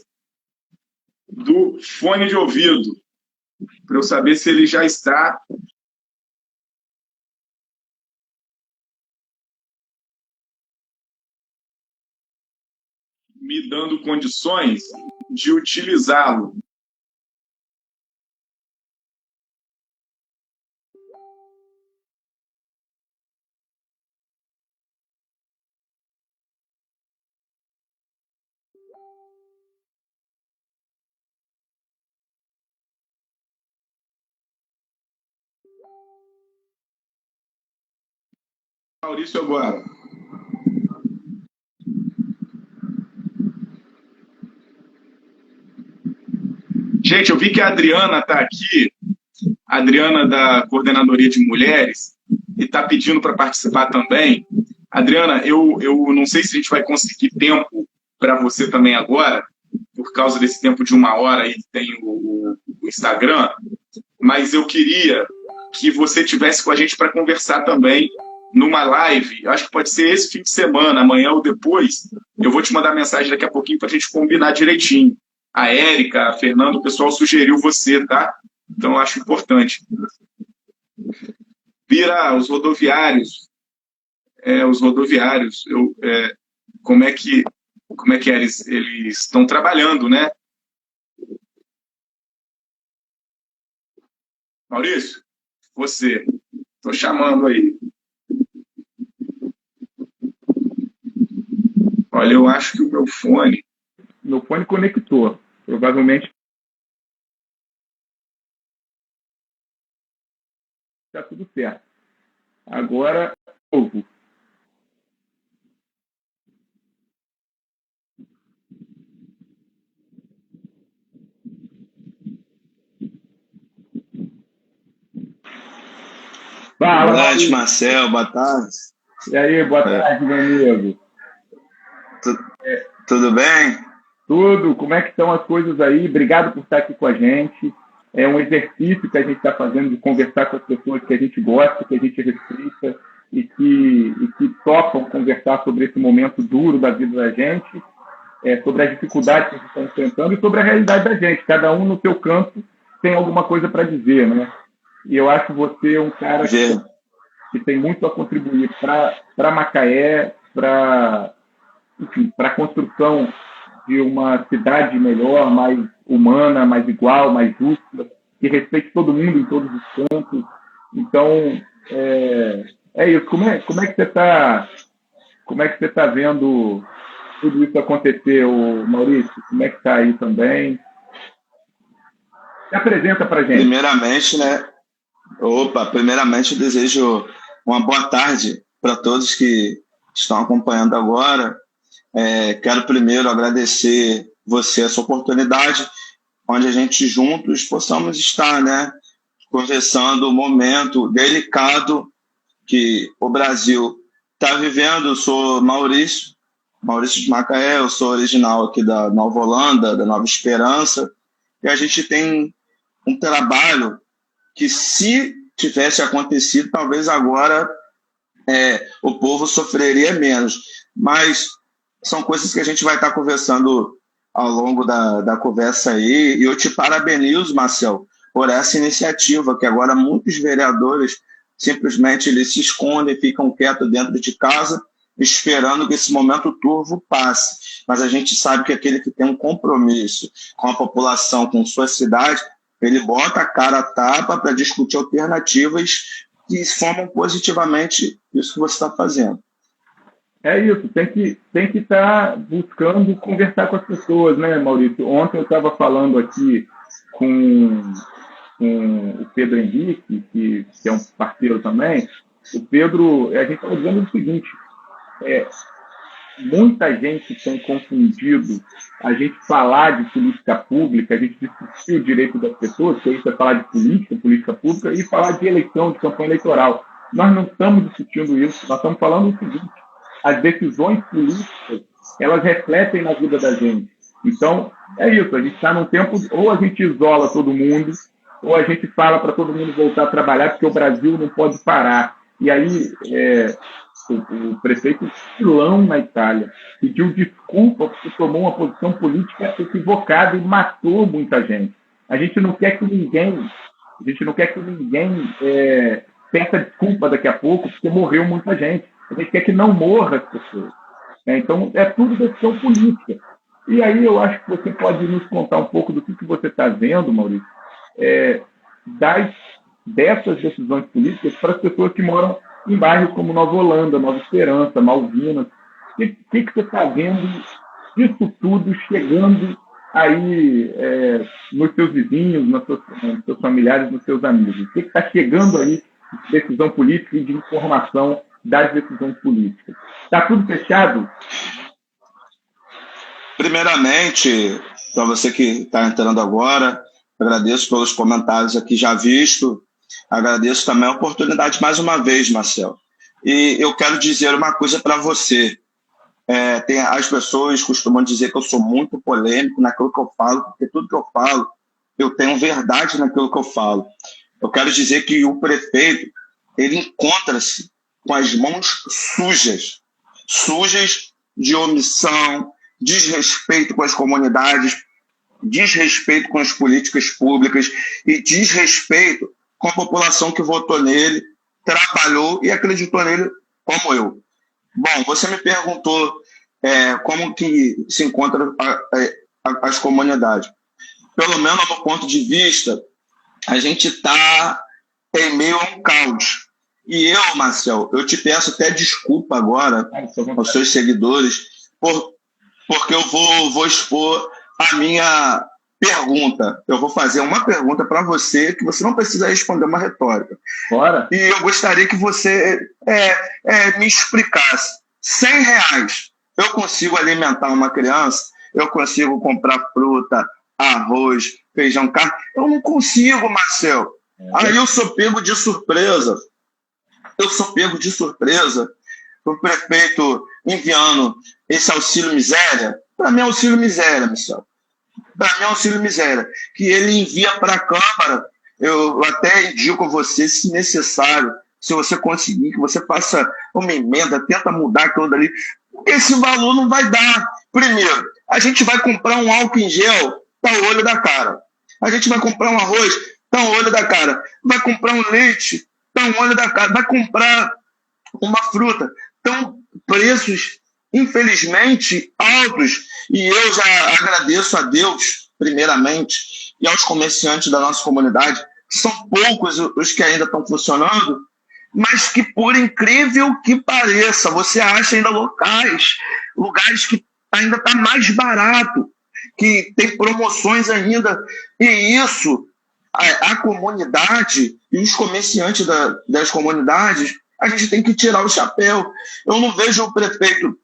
do fone de ouvido, para eu saber se ele já está me dando condições de utilizá-lo. Maurício agora. Gente, eu vi que a Adriana está aqui, a Adriana da Coordenadoria de Mulheres, e está pedindo para participar também. Adriana, eu não sei se a gente vai conseguir tempo para você também agora, por causa desse tempo de 1 hora aí que tem o Instagram, mas eu queria que você tivesse com a gente para conversar também numa live. Acho que pode ser esse fim de semana, amanhã ou depois. Eu vou te mandar mensagem daqui a pouquinho para a gente combinar direitinho. A Érica, a Fernanda, o pessoal sugeriu você, tá? Então, eu acho importante. Bira, os rodoviários. Como é que eles estão trabalhando, né? Maurício, você. Estou chamando aí. Olha, eu acho que o meu fone conectou. Provavelmente está tudo certo. Agora, novo. Fala, boa tarde, Marcel. Boa tarde. E aí, boa tarde, meu amigo. Tudo bem? Tudo. Como é que estão as coisas aí? Obrigado por estar aqui com a gente. É um exercício que a gente está fazendo de conversar com as pessoas que a gente gosta, que a gente respeita e que topam conversar sobre esse momento duro da vida da gente, sobre as dificuldades que a gente está enfrentando e sobre a realidade da gente. Cada um no seu canto tem alguma coisa para dizer, né? E eu acho você um cara que tem muito a contribuir para Macaé, para a construção de uma cidade melhor, mais humana, mais igual, mais justa, que respeite todo mundo em todos os cantos. Então, é isso. Como é que você está vendo tudo isso acontecer, Maurício? Como é que está aí também? Se apresenta para a gente. Primeiramente eu desejo uma boa tarde para todos que estão acompanhando agora. Quero primeiro agradecer você essa oportunidade, onde a gente juntos possamos estar, né, conversando um momento delicado que o Brasil está vivendo. Eu sou Maurício de Macaé, eu sou original aqui da Nova Holanda, da Nova Esperança, e a gente tem um trabalho que, se tivesse acontecido, talvez agora o povo sofreria menos, mas são coisas que a gente vai estar conversando ao longo da conversa aí, e eu te parabenizo, Marcel, por essa iniciativa, que agora muitos vereadores simplesmente eles se escondem, ficam quietos dentro de casa, esperando que esse momento turvo passe. Mas a gente sabe que aquele que tem um compromisso com a população, com sua cidade, ele bota a cara a tapa para discutir alternativas que somam positivamente isso que você está fazendo. É isso, tem que estar buscando conversar com as pessoas, né, Maurício? Ontem eu estava falando aqui com o Pedro Henrique, que é um parceiro também. O Pedro, a gente estava dizendo o seguinte, muita gente tem confundido a gente falar de política pública, a gente discutir o direito das pessoas, que isso é falar de política pública, e falar de eleição, de campanha eleitoral. Nós não estamos discutindo isso, nós estamos falando o seguinte: as decisões políticas, elas refletem na vida da gente. Então, é isso, a gente está num tempo, ou a gente isola todo mundo, ou a gente fala para todo mundo voltar a trabalhar, porque o Brasil não pode parar. E aí, o prefeito Milão, na Itália, pediu desculpa porque tomou uma posição política equivocada e matou muita gente. A gente não quer que ninguém peça desculpa daqui a pouco, porque morreu muita gente. A gente quer que não morra as pessoas. Então, é tudo decisão política. E aí eu acho que você pode nos contar um pouco do que você está vendo, Maurício, dessas decisões políticas para as pessoas que moram em bairros como Nova Holanda, Nova Esperança, Malvinas. O que você está vendo disso tudo chegando aí nos seus vizinhos, nos seus familiares, nos seus amigos? O que está chegando aí de decisão política e de informação das decisões políticas? Está tudo fechado? Primeiramente, para você que está entrando agora, agradeço pelos comentários aqui já visto. Agradeço também a oportunidade mais uma vez, Marcel. E eu quero dizer uma coisa para você. As pessoas costumam dizer que eu sou muito polêmico naquilo que eu falo, porque tudo que eu falo, eu tenho verdade naquilo que eu falo. Eu quero dizer que o prefeito, ele encontra-se com as mãos sujas de omissão, desrespeito com as comunidades, desrespeito com as políticas públicas e desrespeito com a população que votou nele, trabalhou e acreditou nele como eu. Bom, você me perguntou como que se encontra as comunidades. Pelo menos, do ponto de vista, a gente está em meio a um caos. E eu, Marcel, eu te peço até desculpa agora aos seus seguidores, porque eu vou expor a minha pergunta. Eu vou fazer uma pergunta para você que você não precisa responder uma retórica. Bora. E eu gostaria que você me explicasse. R$100 eu consigo alimentar uma criança? Eu consigo comprar fruta, arroz, feijão, carne? Eu não consigo, Marcel. Aí eu sou pego de surpresa. O prefeito enviando esse auxílio miséria. Para mim é auxílio miséria, Marcel. Para mim é auxílio miséria. Que ele envia para a Câmara. Eu até indico a você, se necessário, se você conseguir, que você faça uma emenda, tenta mudar aquilo dali. Porque esse valor não vai dar. Primeiro, a gente vai comprar um álcool em gel, tá o olho da cara. A gente vai comprar um arroz, tá o olho da cara. Vai comprar um leite, tá o olho da cara. Vai comprar uma fruta. Então, preços, infelizmente, altos. E eu já agradeço a Deus, primeiramente, e aos comerciantes da nossa comunidade, que são poucos os que ainda estão funcionando, mas que, por incrível que pareça, você acha ainda lugares que ainda está mais barato, que tem promoções ainda. E isso, a comunidade e os comerciantes das comunidades, a gente tem que tirar o chapéu. Eu não vejo o prefeito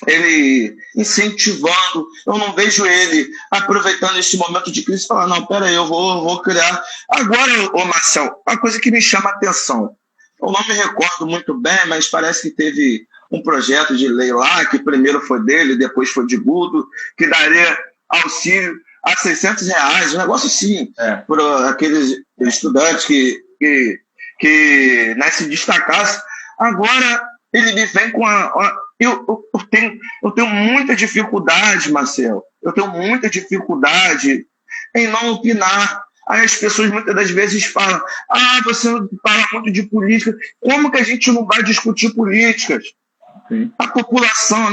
ele incentivando, eu não vejo ele aproveitando esse momento de crise e falando, não, peraí, eu vou criar. Agora, Marcel, uma coisa que me chama a atenção, eu não me recordo muito bem, mas parece que teve um projeto de lei lá, que primeiro foi dele, depois foi de Guto, que daria auxílio a R$600, um negócio assim, para aqueles estudantes que né, se destacassem. Agora, ele me vem com eu tenho muita dificuldade, Marcelo, eu tenho muita dificuldade em não opinar. Aí as pessoas muitas das vezes falam, você fala muito de política. Como que a gente não vai discutir políticas? Sim. A população, a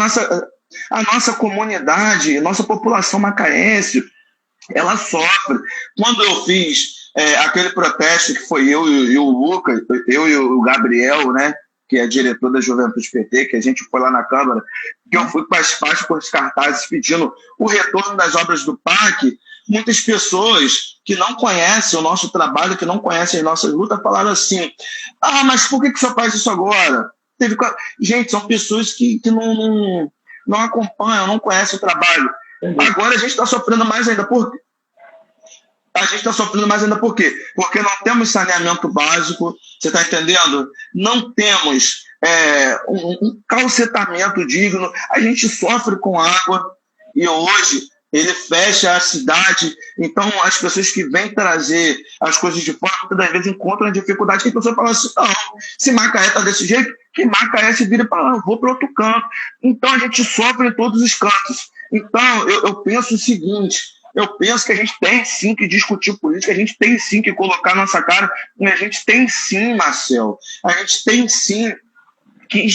nossa comunidade, a nossa população macaense, ela sofre. Quando eu fiz aquele protesto que foi eu e o Lucas, eu e o Gabriel, né, que é diretor da Juventude PT, que a gente foi lá na Câmara, que eu fui com as faixas, com os cartazes pedindo o retorno das obras do PAC, muitas pessoas que não conhecem o nosso trabalho, que não conhecem as nossas lutas, falaram assim, mas por que o senhor faz isso agora? Gente, são pessoas que não acompanham, não conhecem o trabalho. Entendi. Agora a gente está sofrendo mais ainda. Por quê? Porque não temos saneamento básico, você está entendendo? Não temos um calcetamento digno, a gente sofre com água e hoje ele fecha a cidade, então as pessoas que vêm trazer as coisas de fora, muitas das vezes encontram dificuldade, que a pessoa fala assim, não, se Macaé está desse jeito, que Macaé se vira para lá, vou para outro canto. Então a gente sofre em todos os cantos. Então eu penso o seguinte, eu penso que a gente tem sim que discutir política, a gente tem sim que colocar nossa cara, e a gente tem sim, Marcelo, a gente tem sim que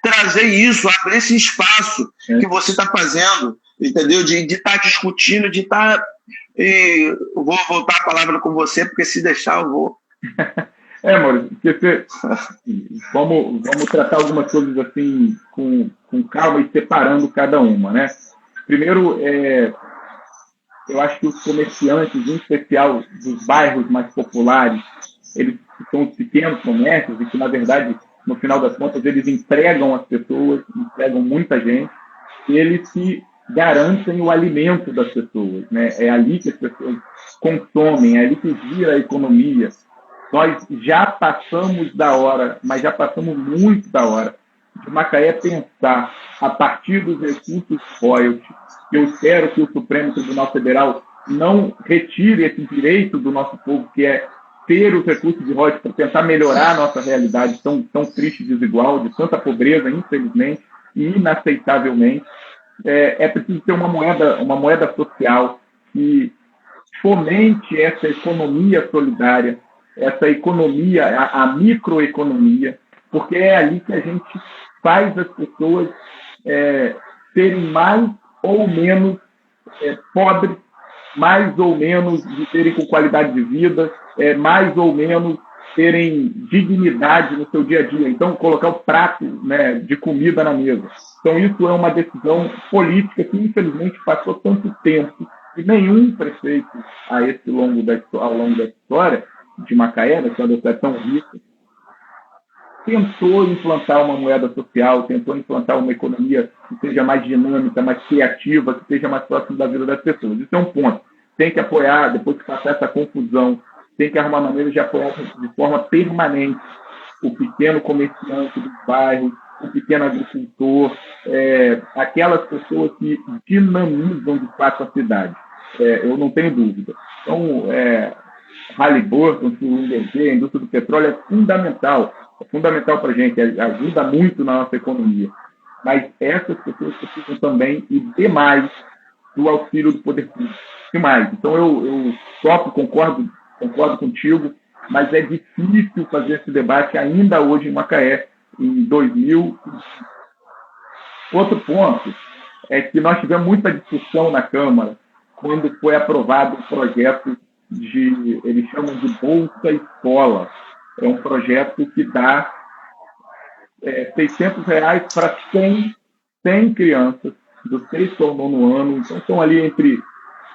trazer isso, abrir esse espaço que você está fazendo, entendeu? De estar discutindo, de estar... Eu vou voltar a palavra com você, porque se deixar eu vou... Maurício, vamos tratar algumas coisas assim com calma e separando cada uma, né? Primeiro, eu acho que os comerciantes, em especial dos bairros mais populares, eles são os pequenos comércios e que, na verdade, no final das contas, eles empregam as pessoas, empregam muita gente, e eles se garantem o alimento das pessoas, né? É ali que as pessoas consomem, é ali que gira a economia. Nós já passamos da hora, mas já passamos muito da hora, de Macaé pensar, a partir dos recursos royalties, que eu espero que o Supremo Tribunal Federal não retire esse direito do nosso povo, que é ter os recursos de royalties para tentar melhorar a nossa realidade tão triste e desigual, de tanta pobreza, infelizmente, e inaceitavelmente. É preciso ter uma moeda social que fomente essa economia solidária, essa economia, a microeconomia, porque é ali que a gente faz as pessoas serem mais ou menos pobres, mais ou menos viverem com qualidade de vida, mais ou menos terem dignidade no seu dia a dia. Então, colocar o prato, né, de comida na mesa. Então, isso é uma decisão política que, infelizmente, passou tanto tempo e nenhum prefeito ao longo da história de Macaé, da cidade tão rica, tentou implantar uma moeda social, tentou implantar uma economia que seja mais dinâmica, mais criativa, que seja mais próxima da vida das pessoas. Isso é um ponto. Tem que apoiar, depois que passar essa confusão, tem que arrumar maneiras de apoiar de forma permanente o pequeno comerciante do bairro, o pequeno agricultor, aquelas pessoas que dinamizam de fato a cidade. Eu não tenho dúvida. Então, Halliburton, a indústria do petróleo é fundamental para a gente, ajuda muito na nossa economia. Mas essas pessoas precisam também e demais do auxílio do poder público. Demais. Então, eu concordo contigo, mas é difícil fazer esse debate ainda hoje em Macaé, em 2000. Outro ponto é que nós tivemos muita discussão na Câmara quando foi aprovado o projeto eles chamam de Bolsa Escola. É um projeto que dá R$600 para 100 crianças do 6º ao 9º ano. Então, estão ali entre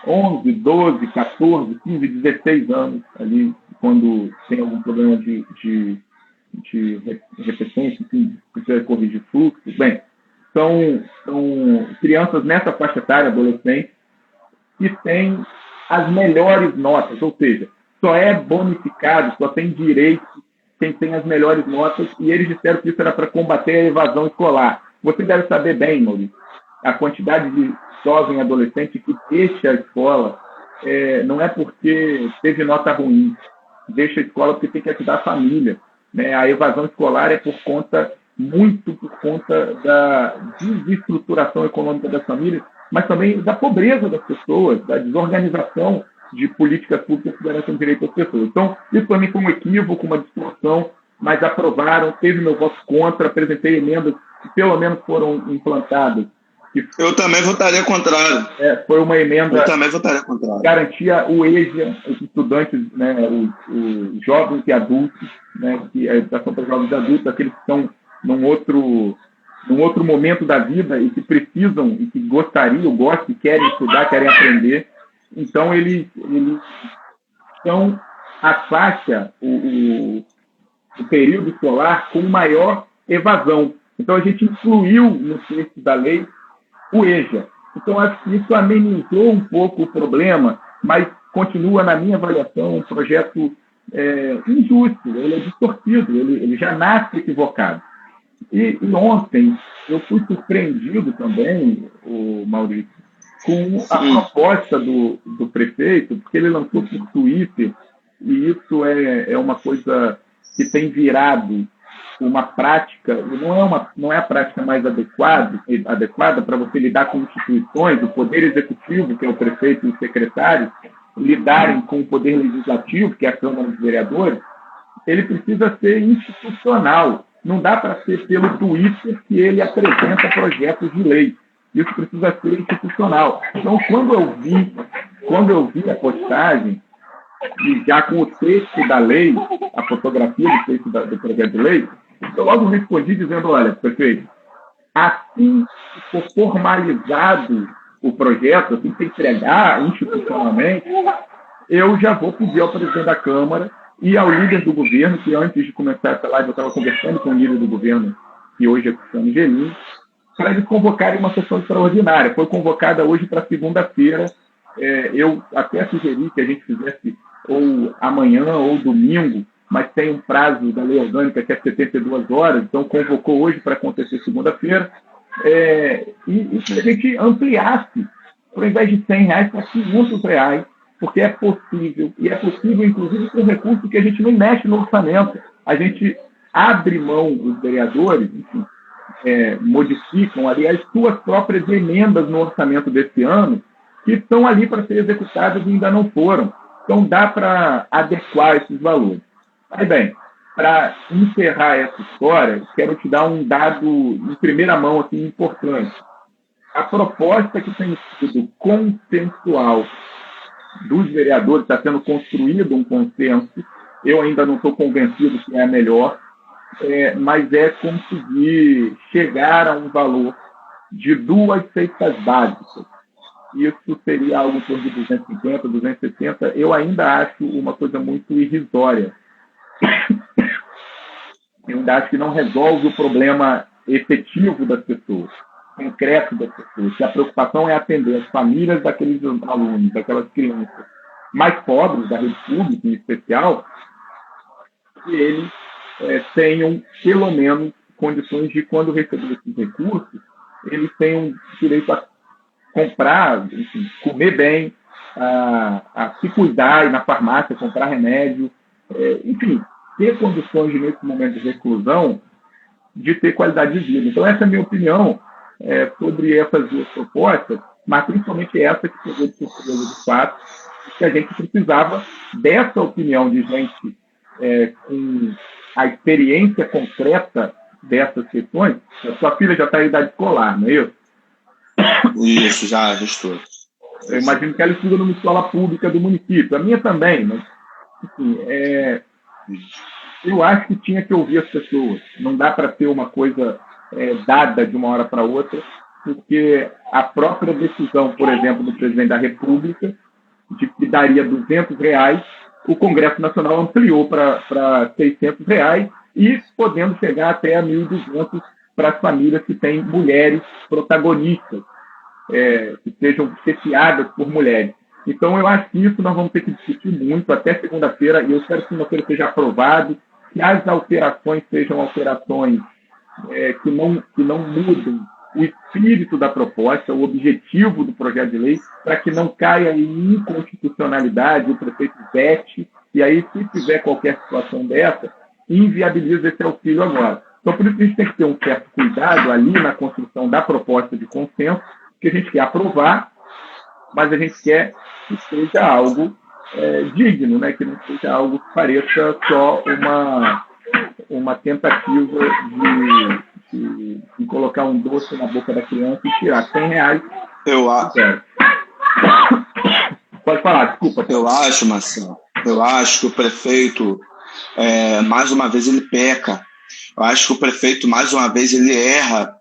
11, 12, 14, 15, 16 anos, ali, quando tem algum problema de repetência, enfim, precisa corrigir fluxo. Bem, são crianças nessa faixa etária, adolescentes, que têm as melhores notas, ou seja, só é bonificado, só tem direito quem tem as melhores notas, e eles disseram que isso era para combater a evasão escolar. Você deve saber bem, Maurício, a quantidade de jovem adolescente que deixa a escola não é porque teve nota ruim, deixa a escola porque tem que ajudar a família. Né? A evasão escolar é muito por conta da desestruturação econômica das famílias, mas também da pobreza das pessoas, da desorganização de políticas públicas que garantem direito às pessoas. Então, isso para mim foi um equívoco, uma distorção, mas aprovaram, teve meu voto contra, apresentei emendas que pelo menos foram implantadas. Eu também votaria contrário. Foi uma emenda. Eu também votaria contrário. Garantia o EJA, os estudantes, né, os jovens e adultos, né, que a educação para jovens e adultos, aqueles que estão num outro momento da vida e que precisam, e que gostam, que querem estudar, querem aprender. Então, eles são a faixa, o período escolar com maior evasão. Então, a gente incluiu no texto da lei o EJA. Então, acho que isso amenizou um pouco o problema, mas continua, na minha avaliação, um projeto injusto, ele é distorcido, ele já nasce equivocado. E ontem eu fui surpreendido também, o Maurício, com a proposta do prefeito, porque ele lançou por Twitter, e isso é uma coisa que tem virado uma prática, não é a prática mais adequada para você lidar com instituições, o poder executivo, que é o prefeito e o secretário, lidarem com o poder legislativo, que é a Câmara dos Vereadores. Ele precisa ser institucional. Não dá para ser pelo Twitter que ele apresenta projetos de lei. Isso precisa ser institucional. Então, quando eu vi a postagem, e já com o texto da lei, a fotografia do texto do projeto de lei, eu logo respondi dizendo, olha, prefeito, assim que for formalizado o projeto, assim que entregar institucionalmente, eu já vou pedir ao presidente da Câmara e ao líder do governo, que antes de começar essa live eu estava conversando com o líder do governo, que hoje é o Cristiano Gelim, para eles convocarem uma sessão extraordinária. Foi convocada hoje para segunda-feira. Eu até sugeri que a gente fizesse ou amanhã ou domingo, mas tem um prazo da lei orgânica que é 72 horas, então convocou hoje para acontecer segunda-feira, e que a gente ampliasse, ao invés de R$100 para R$500, porque é possível, e é possível inclusive com recursos que a gente nem mexe no orçamento, a gente abre mão, os vereadores, enfim, modificam ali as suas próprias emendas no orçamento desse ano, que estão ali para ser executadas e ainda não foram. Então, dá para adequar esses valores. Aí, bem, para encerrar essa história, quero te dar um dado em primeira mão assim, importante. A proposta que tem sido consensual dos vereadores, está sendo construído um consenso, eu ainda não estou convencido que é a melhor, mas é conseguir chegar a um valor de 2 cestas básicas. Isso seria algo em torno de 250, 260. Eu ainda acho uma coisa muito irrisória. Eu ainda acho que não resolve o problema efetivo das pessoas, concreto das pessoas. Que a preocupação é atender as famílias daqueles alunos, daquelas crianças mais pobres, da rede pública em especial, que eles tenham, pelo menos, condições de, quando receber esses recursos, eles tenham direito a comprar, enfim, comer bem, a se cuidar, ir na farmácia, comprar remédio, enfim, ter condições de, nesse momento de reclusão, de ter qualidade de vida. Então, essa é a minha opinião sobre essas duas propostas, mas principalmente essa que pegou de surpresa de fato, que a gente precisava dessa opinião de gente com a experiência concreta dessas questões. A sua filha já está em idade escolar, não é isso? Isso, já estou. Eu imagino que ela estuda numa escola pública do município. A minha também, mas enfim, eu acho que tinha que ouvir as pessoas. Não dá para ter uma coisa dada de uma hora para outra, porque a própria decisão, por exemplo, do presidente da República, de que daria R$200, o Congresso Nacional ampliou para R$600 e podendo chegar até a 1.200 para as famílias que têm mulheres protagonistas, que sejam chefiadas por mulheres. Então, eu acho que isso nós vamos ter que discutir muito até segunda-feira, e eu espero que segunda-feira seja aprovado, que as alterações sejam alterações que não mudem o espírito da proposta, o objetivo do projeto de lei, para que não caia em inconstitucionalidade, o prefeito vete, e aí, se tiver qualquer situação dessa, inviabiliza esse auxílio agora. Então, por isso a gente tem que ter um certo cuidado ali na construção da proposta de consenso, que a gente quer aprovar, mas a gente quer que seja algo digno, né? Que não seja algo que pareça só uma tentativa de colocar um doce na boca da criança e tirar R$100. Pode falar, desculpa. Eu acho, Marcelo, que o prefeito, mais uma vez, ele peca. Eu acho que o prefeito, mais uma vez, ele erra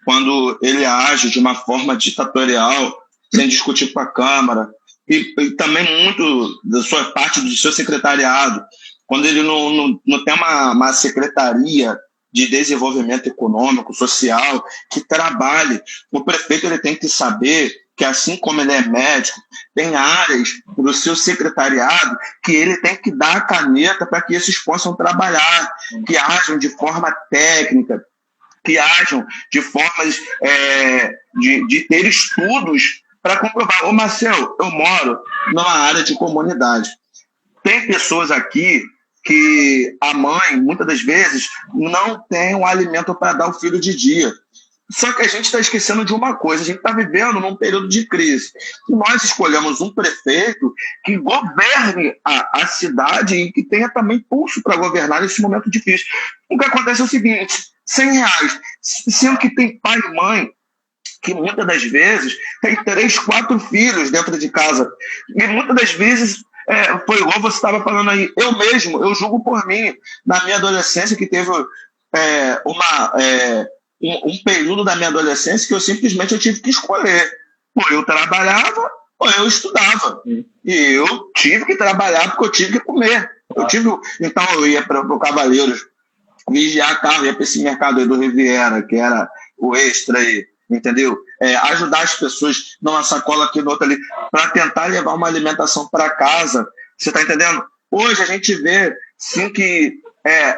quando ele age de uma forma ditatorial, sem discutir com a Câmara, e também muito da sua parte do seu secretariado, quando ele não tem uma secretaria de desenvolvimento econômico, social, que trabalhe. O prefeito ele tem que saber que, assim como ele é médico, tem áreas do seu secretariado que ele tem que dar a caneta para que esses possam trabalhar, que ajam de forma técnica, que ajam de formas de ter estudos para comprovar. Ô, Marcel, eu moro numa área de comunidade. Tem pessoas aqui que a mãe, muitas das vezes, não tem um alimento para dar ao filho de dia. Só que a gente está esquecendo de uma coisa, a gente está vivendo num período de crise. E nós escolhemos um prefeito que governe a cidade e que tenha também pulso para governar nesse momento difícil. O que acontece é o seguinte, R$100, sendo que tem pai e mãe que muitas das vezes tem 3, 4 filhos dentro de casa. E muitas das vezes foi igual você estava falando aí. Eu julgo por mim, na minha adolescência, que teve um período da minha adolescência que eu simplesmente tive que escolher. Ou eu trabalhava, ou eu estudava. E eu tive que trabalhar porque eu tive que comer. Então eu ia para o Cavaleiros vigiar carro, ia para esse mercado aí do Riviera, que era o Extra aí, entendeu? Ajudar as pessoas numa sacola aqui, no outra ali, para tentar levar uma alimentação para casa. Você está entendendo? Hoje a gente vê, sim, que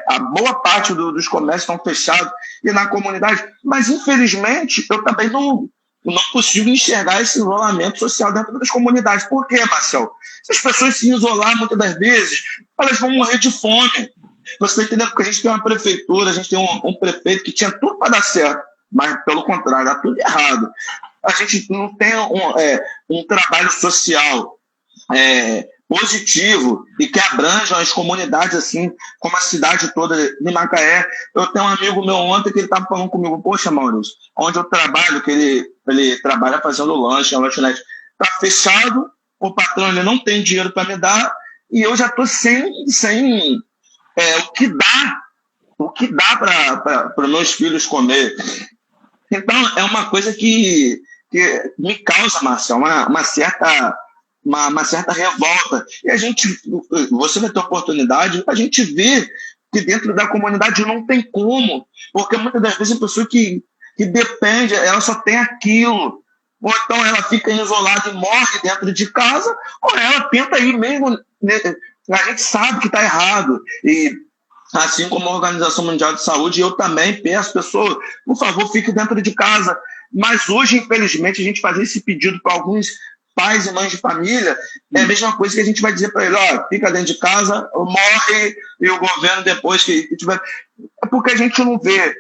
a boa parte dos comércios estão fechados e na comunidade, mas infelizmente eu também não consigo enxergar esse isolamento social dentro das comunidades. Por quê, Marcel? Se as pessoas se isolar muitas das vezes, elas vão morrer de fome. Você está entendendo? Porque a gente tem uma prefeitura, a gente tem um prefeito que tinha tudo para dar certo, mas pelo contrário, dá tudo errado. A gente não tem um trabalho social positivo e que abranjam as comunidades, assim como a cidade toda de Macaé. Eu tenho um amigo meu ontem que ele estava falando comigo, poxa, Maurício, onde eu trabalho, que ele trabalha fazendo lanche, a lanchonete está fechado, o patrão ele não tem dinheiro para me dar e eu já estou sem o que dá para meus filhos comer. Então, é uma coisa que me causa, Marcelo, uma certa revolta. E você vai ter oportunidade, a gente vê que dentro da comunidade não tem como, porque muitas das vezes a pessoa que depende, ela só tem aquilo. Ou então ela fica isolada e morre dentro de casa, ou ela tenta ir mesmo. A gente sabe que está errado. E assim como a Organização Mundial de Saúde, eu também peço, pessoas, por favor, fique dentro de casa. Mas hoje, infelizmente, a gente fazer esse pedido para alguns pais e mães de família é a mesma coisa que a gente vai dizer para ele, fica dentro de casa, morre, e o governo depois que tiver... É porque a gente não vê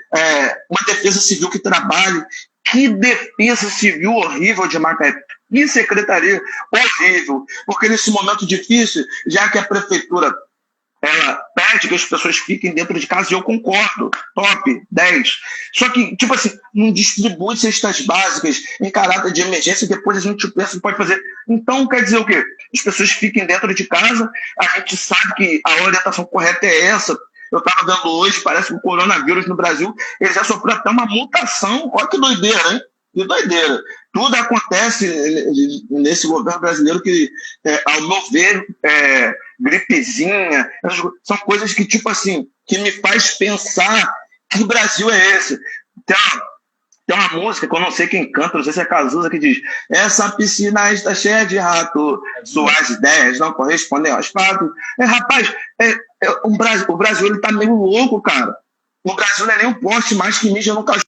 uma defesa civil que trabalhe. Que defesa civil horrível de Macaé. Que secretaria horrível. Porque nesse momento difícil, já que a prefeitura ela pede que as pessoas fiquem dentro de casa, e eu concordo, top, 10. Só que, tipo assim, não distribui cestas básicas em caráter de emergência, depois a gente pensa que pode fazer. Então, quer dizer o quê? As pessoas fiquem dentro de casa, a gente sabe que a orientação correta é essa. Eu estava vendo hoje, parece que o coronavírus no Brasil, ele já sofreu até uma mutação. Olha que doideira, hein? Que doideira. Tudo acontece nesse governo brasileiro que, ao meu ver, gripezinha, são coisas que, tipo assim, que me faz pensar que Brasil é esse. Então, Tem uma música que eu não sei quem canta, não sei se é Cazuza, que diz: essa piscina está cheia de rato, suas ideias não correspondem aos fatos. Rapaz, o Brasil ele tá meio louco, cara. O Brasil não é nem um poste mais que mija no cachorro.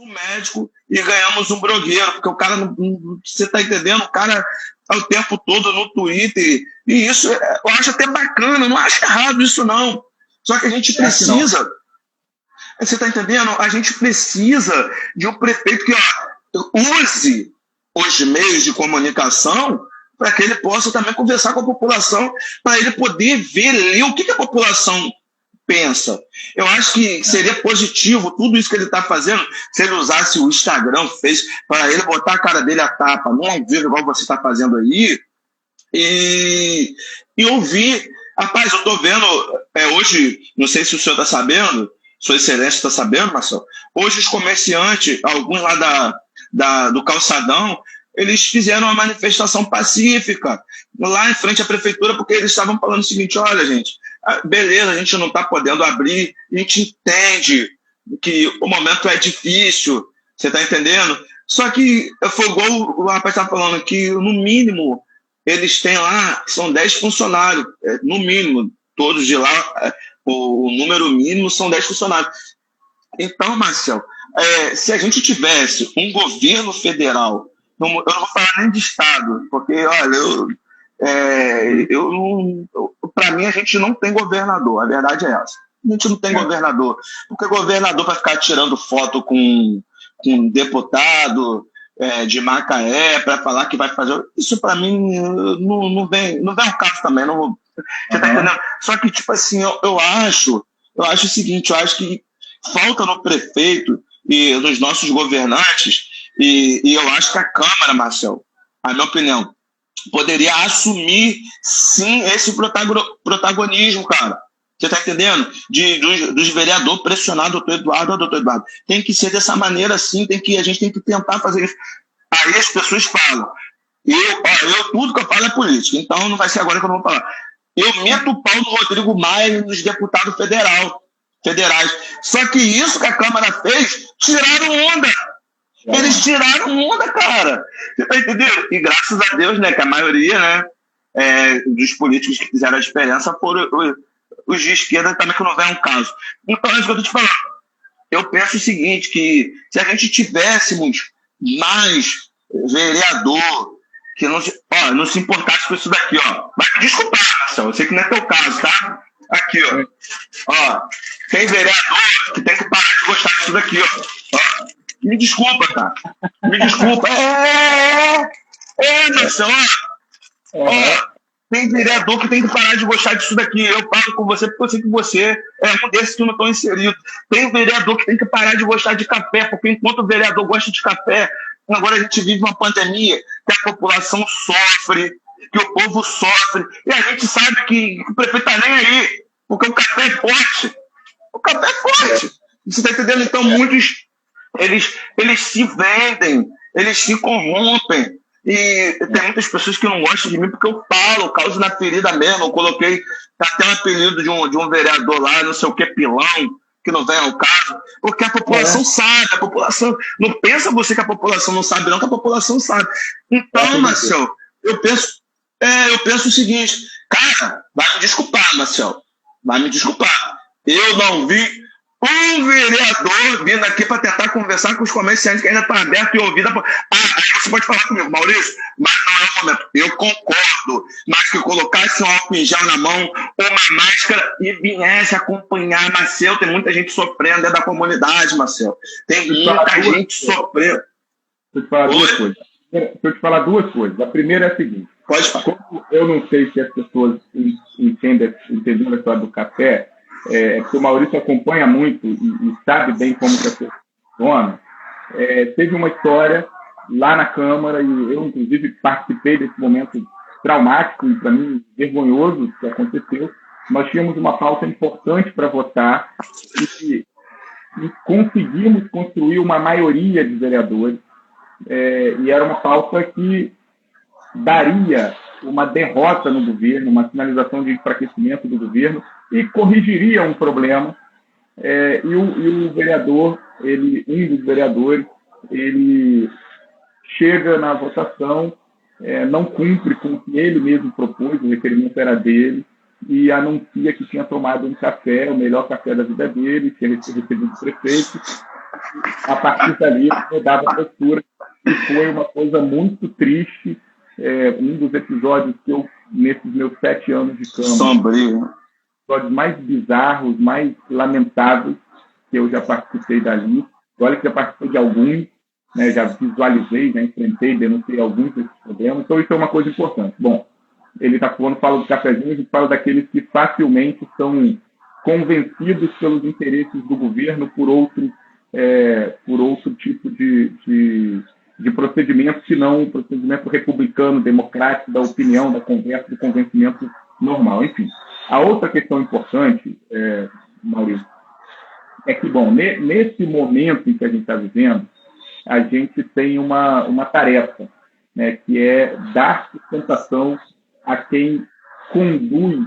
Um médico e ganhamos um blogueiro, porque o cara, você tá entendendo? O cara tá o tempo todo no Twitter, e isso eu acho até bacana, não acho errado isso não. Só que a gente precisa, você tá entendendo? A gente precisa de um prefeito que use os meios de comunicação para que ele possa também conversar com a população, para ele poder ver, ler o que a população pensa. Eu acho que seria positivo tudo isso que ele está fazendo se ele usasse o Instagram, fez para ele botar a cara dele à tapa, não ao vivo igual você está fazendo aí, e ouvir. Rapaz, eu estou vendo hoje, não sei se o senhor está sabendo, Sua Excelência está sabendo, Marcelo, hoje os comerciantes, alguns lá do calçadão, eles fizeram uma manifestação pacífica lá em frente à prefeitura, porque eles estavam falando o seguinte: olha, gente, beleza, a gente não está podendo abrir, a gente entende que o momento é difícil, você está entendendo? Só que foi igual o rapaz estava falando, que no mínimo eles têm lá, são 10 funcionários, no mínimo, todos de lá, o número mínimo são 10 funcionários. Então, Marcelo, se a gente tivesse um governo federal, eu não vou falar nem de Estado, porque, olha, para mim a gente não tem governador, a verdade é essa. A gente não tem governador, porque governador vai ficar tirando foto com deputado de Macaé para falar que vai fazer. Isso para mim não vem ao caso também. Não, você tá entendendo? Só que, tipo assim, eu acho o seguinte: eu acho que falta no prefeito e nos nossos governantes, e eu acho que a Câmara, Marcelo, a minha opinião, poderia assumir sim esse protagonismo, cara. Você está entendendo? Dos vereadores pressionar o doutor Eduardo. Tem que ser dessa maneira, sim. A gente tem que tentar fazer isso. Aí as pessoas falam. Tudo que eu falo é política, então não vai ser agora que eu não vou falar. Eu meto o pau no Rodrigo Maia e nos deputados federais. Só que isso que a Câmara fez, tiraram onda. Eles tiraram onda, cara. Você tá entendendo? E graças a Deus, né, que a maioria, né, dos políticos que fizeram a diferença foram os de esquerda também, que não vem um caso. Então, é isso que eu tô te falando. Eu penso o seguinte, que se a gente tivéssemos mais vereador que não se importasse com isso daqui, ó. Vai me desculpar, Marcelo, eu sei que não é teu caso, tá? Aqui, ó. Tem vereador que tem que parar de gostar disso daqui, ó. Me desculpa, tá? Me desculpa. Marcelo, ó. Tem vereador que tem que parar de gostar disso daqui. Eu falo com você porque eu sei que você é um desses que não estão inseridos. Tem vereador que tem que parar de gostar de café, porque enquanto o vereador gosta de café, agora a gente vive uma pandemia que a população sofre, que o povo sofre, e a gente sabe que o prefeito está nem aí, porque o café é forte. O café é forte. Você está entendendo? Então, muitos, eles se vendem, eles se corrompem. E tem muitas pessoas que não gostam de mim porque eu falo, eu causo na ferida mesmo. Eu coloquei até um apelido de um vereador lá, não sei o que, pilão, que não vem ao caso, porque a população sabe, a população não pensa você que a população não sabe, não, que a população sabe. Então, Marcelo, eu penso o seguinte, cara, vai me desculpar, Marcelo, vai me desculpar. Eu não vi um vereador vindo aqui para tentar conversar com os comerciantes que ainda estão abertos e ouvir. Aí você pode falar comigo, Maurício, mas não é o momento. Eu concordo, mas que colocasse um álcool em gel na mão, uma máscara e viesse acompanhar, Marcelo. Tem muita gente sofrendo dentro da comunidade, Marcelo. Tem muita gente sofrendo. Deixa eu te falar duas coisas. A primeira é a seguinte. Pode falar. Como eu não sei se as pessoas entenderam a história do café, porque o Maurício acompanha muito e sabe bem como que a coisa funciona. Teve uma história lá na Câmara, e eu, inclusive, participei desse momento traumático e, para mim, vergonhoso que aconteceu. Nós tínhamos uma pauta importante para votar e conseguimos construir uma maioria de vereadores, e era uma pauta que daria uma derrota no governo, uma sinalização de enfraquecimento do governo, e corrigiria um problema. E o vereador, um dos vereadores, ele chega na votação, não cumpre com o que ele mesmo propôs, o requerimento era dele, e anuncia que tinha tomado um café, o melhor café da vida dele, tinha recebido do prefeito. A partir dali, mudava a postura, e foi uma coisa muito triste. Um dos episódios que eu, nesses meus 7 anos de Câmara, sombrio, episódios mais bizarros, mais lamentáveis que eu já participei dali. Olha que já participei de alguns, né, já visualizei, já enfrentei, denunciei alguns desses problemas. Então, isso é uma coisa importante. Bom, ele está falando, fala do cafezinho, a gente fala daqueles que facilmente são convencidos pelos interesses do governo por outro tipo de procedimento, que não o procedimento republicano, democrático, da opinião, da conversa, do convencimento normal. Enfim, a outra questão importante, Maurício, é que, bom, nesse momento em que a gente está vivendo, a gente tem uma tarefa, né, que é dar sustentação a quem conduz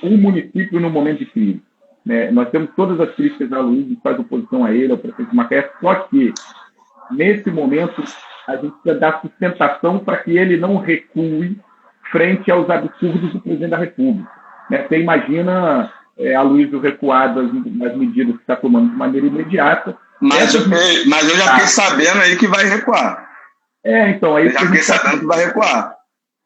um município no momento de crise. Né? Nós temos todas as críticas a Luiz, a gente faz oposição a ele, ao prefeito Macaé, só que, nesse momento, a gente precisa dar sustentação para que ele não recue frente aos absurdos do presidente da República. Né? Você imagina a Luísa recuar das medidas que está tomando de maneira imediata. Mas eu já fiquei sabendo aí que vai recuar. Então, aí eu já fiquei sabendo que vai recuar.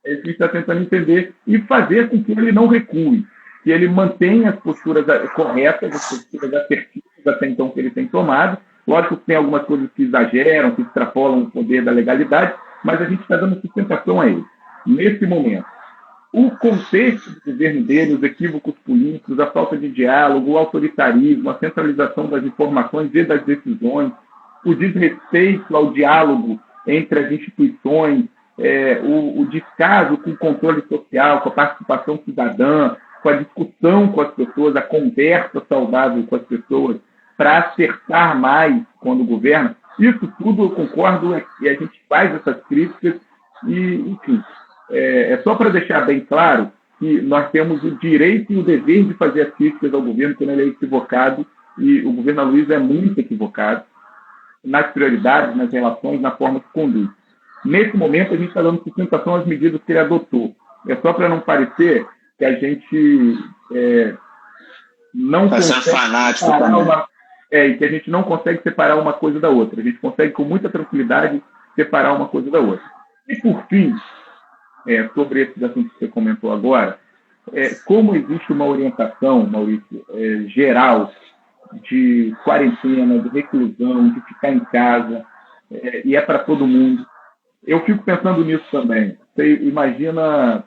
É isso que a gente está tentando entender e fazer com que ele não recue, que ele mantenha as posturas corretas, as posturas assertivas até então que ele tem tomado. Lógico que tem algumas coisas que exageram, que extrapolam o poder da legalidade, mas a gente está dando sustentação a ele. Nesse momento, o contexto do governo dele, os equívocos políticos, a falta de diálogo, o autoritarismo, a centralização das informações e das decisões, o desrespeito ao diálogo entre as instituições, o descaso com o controle social, com a participação cidadã, com a discussão com as pessoas, a conversa saudável com as pessoas, para acertar mais quando governa. Isso tudo eu concordo e a gente faz essas críticas e, enfim, é só para deixar bem claro que nós temos o direito e o dever de fazer as críticas ao governo quando ele é equivocado, e o governo Aloysio é muito equivocado nas prioridades, nas relações, na forma que conduz. Nesse momento, a gente está dando sustentação às medidas que ele adotou. É só para não parecer que a gente não consegue separar e que a gente não consegue separar uma coisa da outra. A gente consegue, com muita tranquilidade, separar uma coisa da outra. E, por fim, sobre esse assunto que você comentou agora, como existe uma orientação, Maurício, geral, de quarentena, de reclusão, de ficar em casa, e é para todo mundo. Eu fico pensando nisso também. Você imagina,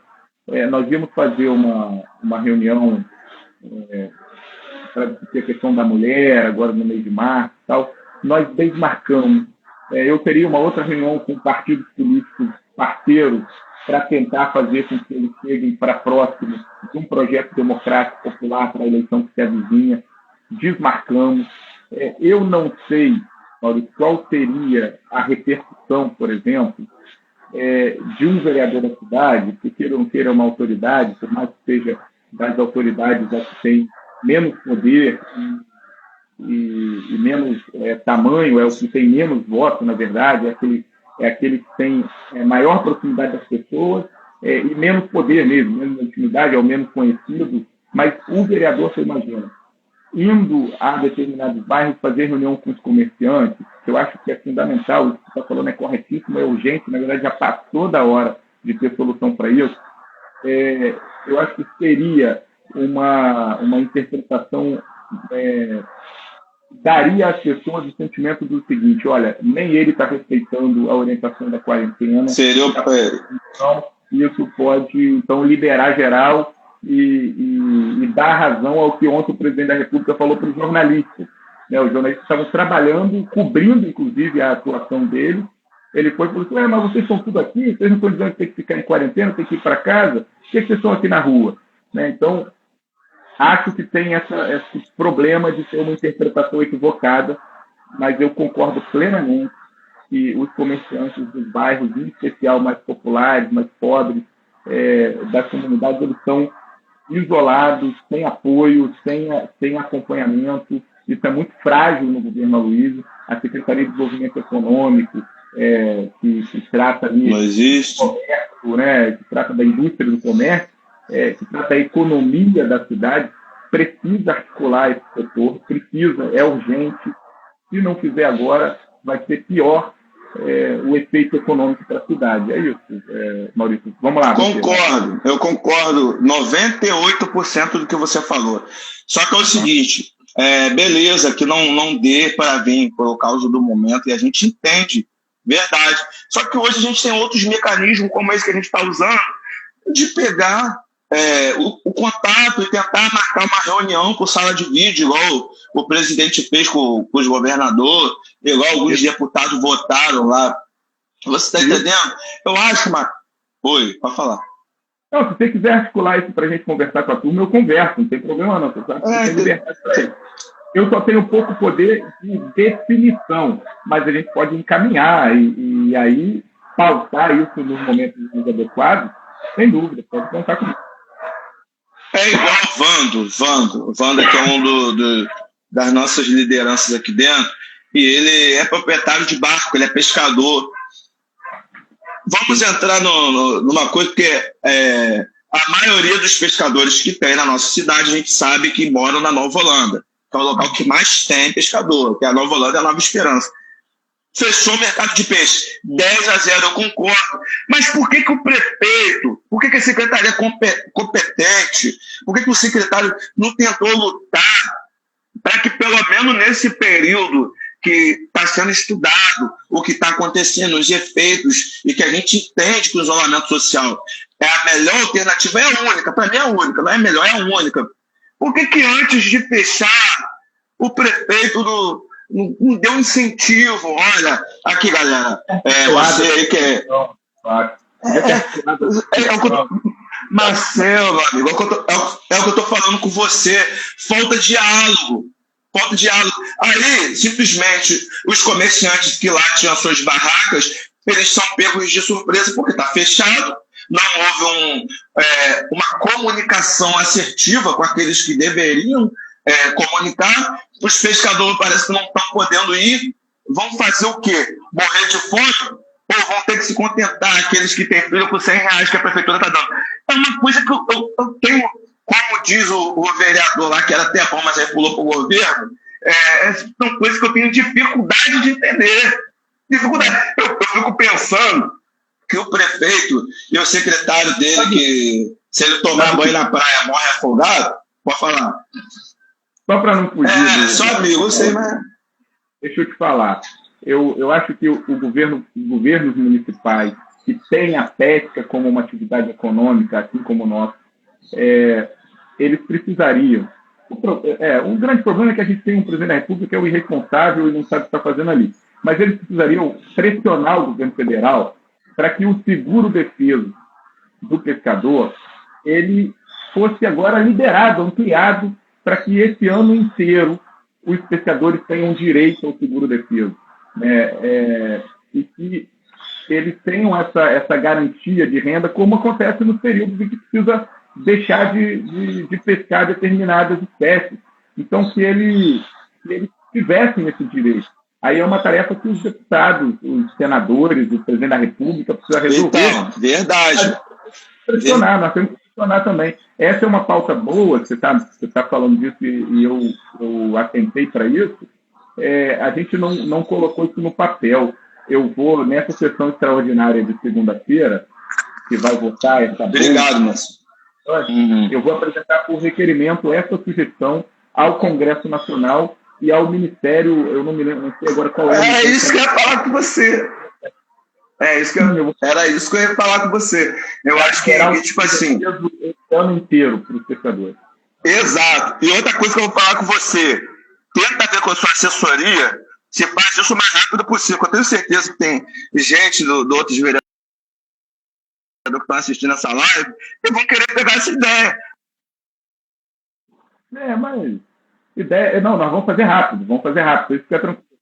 nós íamos fazer uma reunião para discutir a questão da mulher, agora no mês de março e tal. Nós desmarcamos. Eu teria uma outra reunião com partidos políticos parceiros para tentar fazer com que eles cheguem para próximo de um projeto democrático popular para a eleição que se avizinha. Desmarcamos. Eu não sei, Maurício, qual seria a repercussão, por exemplo, de um vereador da cidade, que queira ou não queira uma autoridade, por mais que seja das autoridades que tem menos poder e menos tamanho, é o que tem menos voto, na verdade, é aquele que tem maior proximidade das pessoas e menos poder mesmo, menos intimidade, é o menos conhecido, mas o vereador, você imagina, indo a determinados bairros fazer reunião com os comerciantes, que eu acho que é fundamental, o que você está falando é corretíssimo, é urgente, na verdade já passou da hora de ter solução para isso. Eu acho que seria uma interpretação, daria às pessoas o sentimento do seguinte: olha, nem ele está respeitando a orientação da quarentena, então, isso pode então liberar geral e dar razão ao que ontem o presidente da República falou para os jornalistas. Os jornalistas estavam trabalhando, cobrindo, inclusive, a atuação dele. Ele foi e falou assim: mas vocês estão tudo aqui, vocês não estão dizendo que tem que ficar em quarentena, tem que ir para casa, por que vocês estão aqui na rua? Então, acho que tem esse problema de ter uma interpretação equivocada, mas eu concordo plenamente que os comerciantes dos bairros, em especial mais populares, mais pobres, das comunidades, eles estão isolados, sem apoio, sem acompanhamento. Isso é muito frágil no governo Aloysio. A Secretaria de Desenvolvimento Econômico, que trata ali do comércio, que trata da indústria do comércio, que trata da economia da cidade, precisa articular esse setor, é urgente. Se não fizer agora, vai ser pior o efeito econômico para a cidade. É isso, Maurício. Vamos lá. Eu concordo 98% do que você falou. Só que é o seguinte, beleza, que não dê para vir pelo causa do momento, e a gente entende, verdade. Só que hoje a gente tem outros mecanismos, como esse que a gente está usando, de pegar o contato e tentar marcar uma reunião por sala de vídeo, igual o presidente fez com os governadores, igual alguns deputados votaram lá. Você está entendendo? Eu acho, Marcos. Oi, pode falar. Não, se você quiser articular isso para a gente conversar com a turma, eu converso, não tem problema não. Você sabe que tem liberdade para isso. Eu só tenho pouco poder de definição, mas a gente pode encaminhar e aí pautar isso nos momentos mais adequados, sem dúvida, pode contar comigo. É igual o Vando, que é um das nossas lideranças aqui dentro, e ele é proprietário de barco, ele é pescador. Vamos entrar numa coisa, porque a maioria dos pescadores que tem na nossa cidade, a gente sabe que moram na Nova Holanda, que é o local que mais tem pescador, que é a Nova Holanda e a Nova Esperança. Fechou o mercado de peixe, 10-0, eu concordo. Mas por que o prefeito, por que a secretaria competente, por que o secretário não tentou lutar para que, pelo menos nesse período que está sendo estudado, o que está acontecendo, os efeitos, e que a gente entende que o isolamento social é a melhor alternativa, é a única, para mim é a única, não é a melhor, é a única. Por que antes de fechar, o prefeito não deu incentivo? Olha, aqui, galera, você aí que Marcelo, meu amigo, É o que eu estou falando com você. Falta diálogo. Falta diálogo. Aí, simplesmente, os comerciantes que lá tinham suas barracas, eles são pegos de surpresa porque está fechado, não houve uma comunicação assertiva com aqueles que deveriam comunicar. Os pescadores parece que não estão podendo ir. Vão fazer o quê? Morrer de fome? Ou vão ter que se contentar aqueles que têm filho com R$100 que a prefeitura está dando? É uma coisa que eu tenho, como diz o vereador lá, que era até bom, mas aí pulou para o governo, são coisas que eu tenho dificuldade de entender. Dificuldade. Eu fico pensando que o prefeito e o secretário dele, que se ele tomar banho na praia morre afogado, pode falar. Só para não fugir. Só amigo, eu sei, mas... Deixa eu te falar. Eu acho que os governos municipais que têm a pesca como uma atividade econômica, assim como o nosso, eles precisariam. Um grande problema é que a gente tem um presidente da República que é o irresponsável e não sabe o que está fazendo ali. Mas eles precisariam pressionar o governo federal para que o seguro-defeso do pescador ele fosse agora liberado, ampliado, para que esse ano inteiro os pescadores tenham direito ao seguro-defeso. E que eles tenham essa garantia de renda, como acontece nos períodos em que precisa deixar de pescar determinadas espécies. Então, que eles tivessem esse direito. Aí é uma tarefa que os deputados, os senadores, o presidente da República precisa resolver. Então, verdade. Pressionar, nós temos que pressionar também. Essa é uma pauta boa, você tá falando disso e eu atentei para isso. A gente não colocou isso no papel. Eu vou, nessa sessão extraordinária de segunda-feira, que vai votar essa Obrigado, moço. Eu vou apresentar por requerimento essa sugestão ao Congresso Nacional e ao Ministério, eu não me lembro, não sei agora qual é. É isso que eu ia falar com você. Era isso que eu ia falar com você. Eu acho que, tipo assim... O ano inteiro para os pescadores. Exato. E outra coisa que eu vou falar com você, tenta ver com a sua assessoria, se faz isso o mais rápido possível. Eu tenho certeza que tem gente do outros vereadores que estão assistindo essa live e vão querer pegar essa ideia. Mas... ideia, não, nós vamos fazer rápido. Isso fica tranquilo.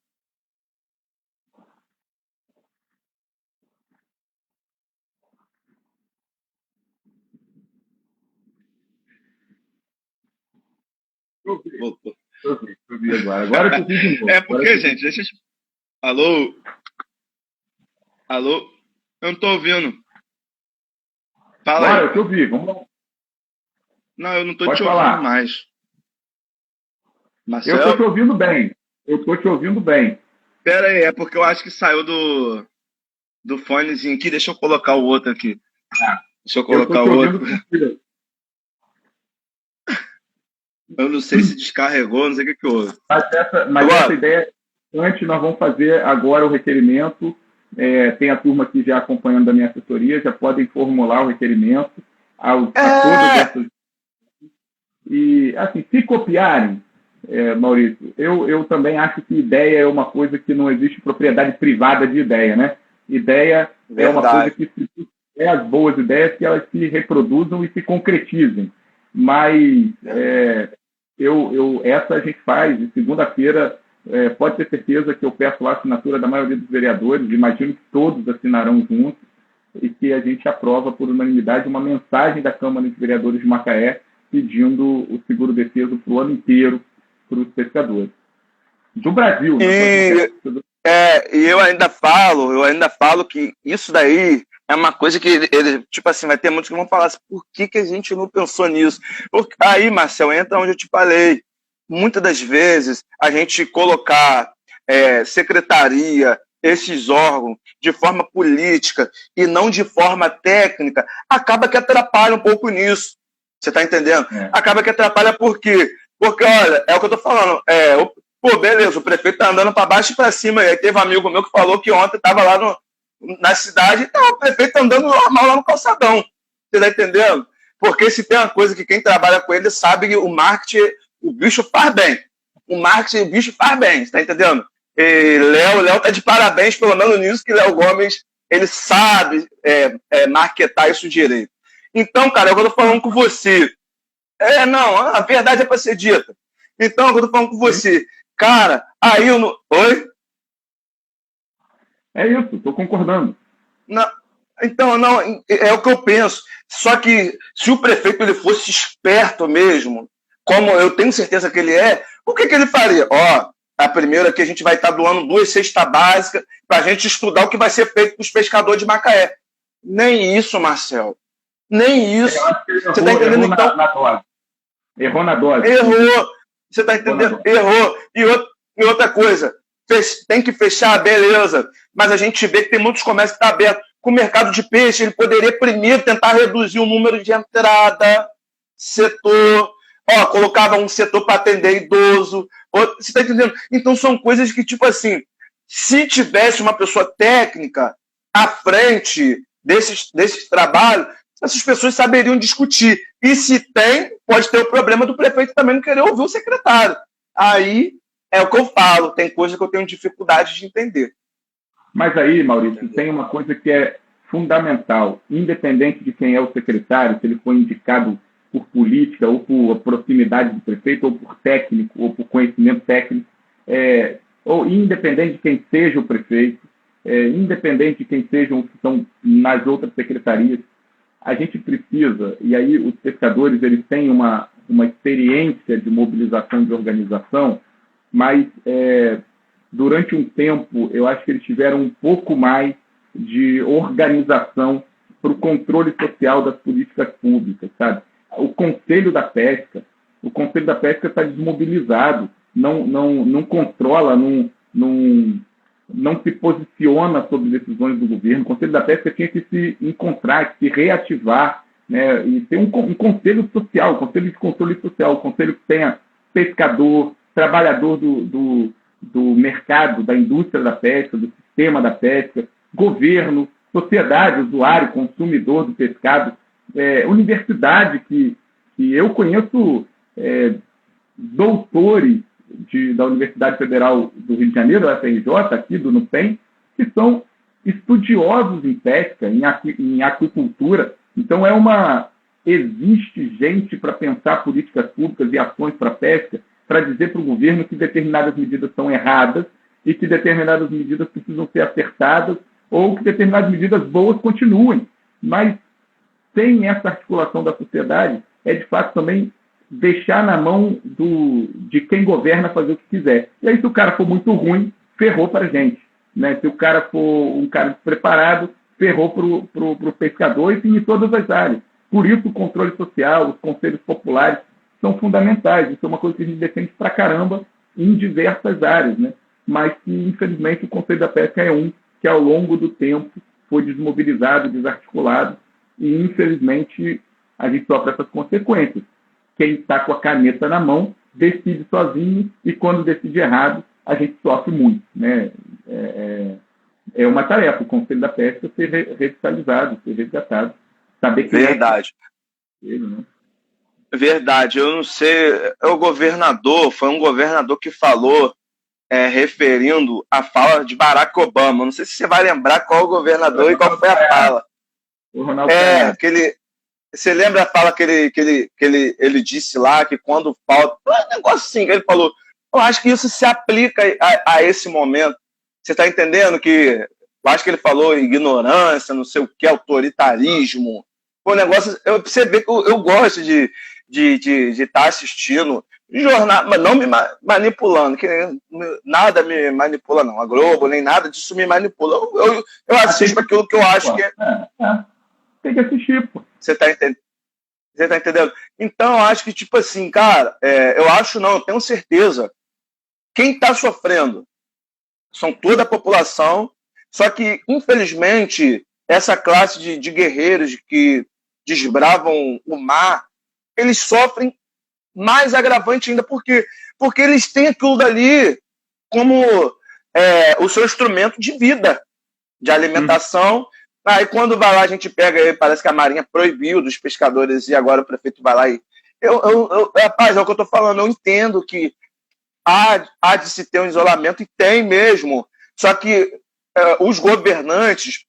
Voltou. Eu vi agora. Agora eu vi de novo. Porque, gente, deixa eu... Alô? Eu não tô ouvindo. Fala agora aí. eu te ouvi, vamos lá. Não, eu não tô Pode te falar. ouvindo mais. Marcelo? Eu tô te ouvindo bem. Pera aí, é porque eu acho que saiu do fonezinho aqui. Deixa eu colocar o outro aqui. Deixa eu colocar o outro. Eu não sei se descarregou, não sei o que houve. Mas essa ideia, antes nós vamos fazer agora o requerimento. Tem a turma aqui já acompanhando da minha assessoria, já podem formular o requerimento a todas essas. E, assim, se copiarem, Maurício, eu também acho que ideia é uma coisa que não existe propriedade privada de ideia, né? Ideia é uma coisa que as boas ideias que elas se reproduzam e se concretizem. Mas essa a gente faz, e segunda-feira pode ter certeza que eu peço lá a assinatura da maioria dos vereadores, imagino que todos assinarão juntos, e que a gente aprova por unanimidade uma mensagem da Câmara de Vereadores de Macaé pedindo o seguro-defeso para o ano inteiro para os pescadores. Do Brasil. E eu ainda falo que isso daí é uma coisa que ele, tipo assim, vai ter muitos que vão falar assim, por que a gente não pensou nisso? Porque aí, Marcel, entra onde eu te falei. Muitas das vezes, a gente colocar secretaria, esses órgãos, de forma política e não de forma técnica, acaba que atrapalha um pouco nisso. Você tá entendendo? Acaba que atrapalha por quê? Porque, olha, é o que eu tô falando. Beleza, o prefeito tá andando para baixo e para cima. E aí teve um amigo meu que falou que ontem tava lá na cidade e tá o prefeito andando normal lá no calçadão. Você tá entendendo? Porque se tem uma coisa que quem trabalha com ele sabe que o marketing, o bicho faz bem. O marketing, o bicho faz bem. Você tá entendendo? E Léo tá de parabéns, pelo menos nisso, que Léo Gomes, ele sabe marketar isso direito. Então, cara, eu tô falando com você. Não, a verdade é para ser dita. Então, eu tô falando com você. Cara, aí eu não... Oi? É isso, estou concordando. Não, então, não, é o que eu penso. Só que se o prefeito ele fosse esperto mesmo, como eu tenho certeza que ele é, o que ele faria? A primeira que a gente vai estar doando 2 cestas básicas para a gente estudar o que vai ser feito com os pescadores de Macaé. Nem isso, Marcel. Nem isso. Você está entendendo? Então, errou na dose. Errou. Você está entendendo? Errou. E outra coisa, tem que fechar, beleza. Mas a gente vê que tem muitos comércios que estão abertos. Com o mercado de peixe, ele poderia primeiro tentar reduzir o número de entrada, setor, colocava um setor para atender idoso. Você está entendendo? Então são coisas que, tipo assim, se tivesse uma pessoa técnica à frente desses trabalhos, essas pessoas saberiam discutir. E se tem, pode ter o problema do prefeito também não querer ouvir o secretário. Aí é o que eu falo, tem coisa que eu tenho dificuldade de entender. Mas aí, Maurício, tem uma coisa que é fundamental. Independente de quem é o secretário, se ele foi indicado por política, ou por proximidade do prefeito, ou por técnico, ou por conhecimento técnico, ou independente de quem seja o prefeito, independente de quem sejam os que estão nas outras secretarias, a gente precisa, e aí os pescadores eles têm uma experiência de mobilização, de organização, mas durante um tempo, eu acho que eles tiveram um pouco mais de organização para o controle social das políticas públicas, sabe? O Conselho da Pesca está desmobilizado, não controla, não se posiciona sobre decisões do governo. O Conselho da Pesca tinha que se encontrar, se reativar, né? E ter um conselho social, um conselho de controle social, um conselho que tenha pescador, trabalhador do mercado, da indústria da pesca, do sistema da pesca, governo, sociedade, usuário, consumidor do pescado, universidade, que eu conheço doutores da Universidade Federal do Rio de Janeiro, da FRJ, aqui do NUPEM, que são estudiosos em pesca, em aquicultura. Então, existe gente para pensar políticas públicas e ações para a pesca, para dizer para o governo que determinadas medidas são erradas e que determinadas medidas precisam ser acertadas ou que determinadas medidas boas continuem. Mas, sem essa articulação da sociedade, de fato também deixar na mão de quem governa fazer o que quiser. E aí, se o cara for muito ruim, ferrou para a gente. Né? Se o cara for um cara despreparado, ferrou para o pescador e em todas as áreas. Por isso, o controle social, os conselhos populares são fundamentais. Isso é uma coisa que a gente defende pra caramba em diversas áreas, né? Mas que, infelizmente, o Conselho da Pesca é que, ao longo do tempo, foi desmobilizado, desarticulado, e, infelizmente, a gente sofre essas consequências. Quem está com a caneta na mão decide sozinho, e quando decide errado, a gente sofre muito, né? É uma tarefa, o Conselho da Pesca ser revitalizado, ser resgatado, saber quem Verdade. Ele, né? Verdade, eu não sei, foi um governador que falou, referindo a fala de Barack Obama, não sei se você vai lembrar qual o governador e qual foi a fala. O Ronaldo você lembra a fala que ele disse lá, que quando falta, um negócio assim, que ele falou, eu acho que isso se aplica a esse momento, você está entendendo que, eu acho que ele falou ignorância, não sei o que, autoritarismo, o negócio, você vê que eu gosto de estar assistindo jornal, mas não me manipulando, que nada me manipula, não. A Globo, nem nada disso me manipula. Eu assisto aquilo que eu acho que tem que assistir, pô. Você tá entendendo? Então, eu acho que, tipo assim, cara, eu tenho certeza, quem está sofrendo são toda a população, só que, infelizmente, essa classe de guerreiros que desbravam o mar, eles sofrem mais agravante ainda. Por quê? Porque eles têm aquilo dali como o seu instrumento de vida, de alimentação. Aí quando vai lá, a gente pega, parece que a Marinha proibiu dos pescadores e agora o prefeito vai lá e... Rapaz, é o que eu estou falando, eu entendo que há de se ter um isolamento, e tem mesmo, só que os governantes,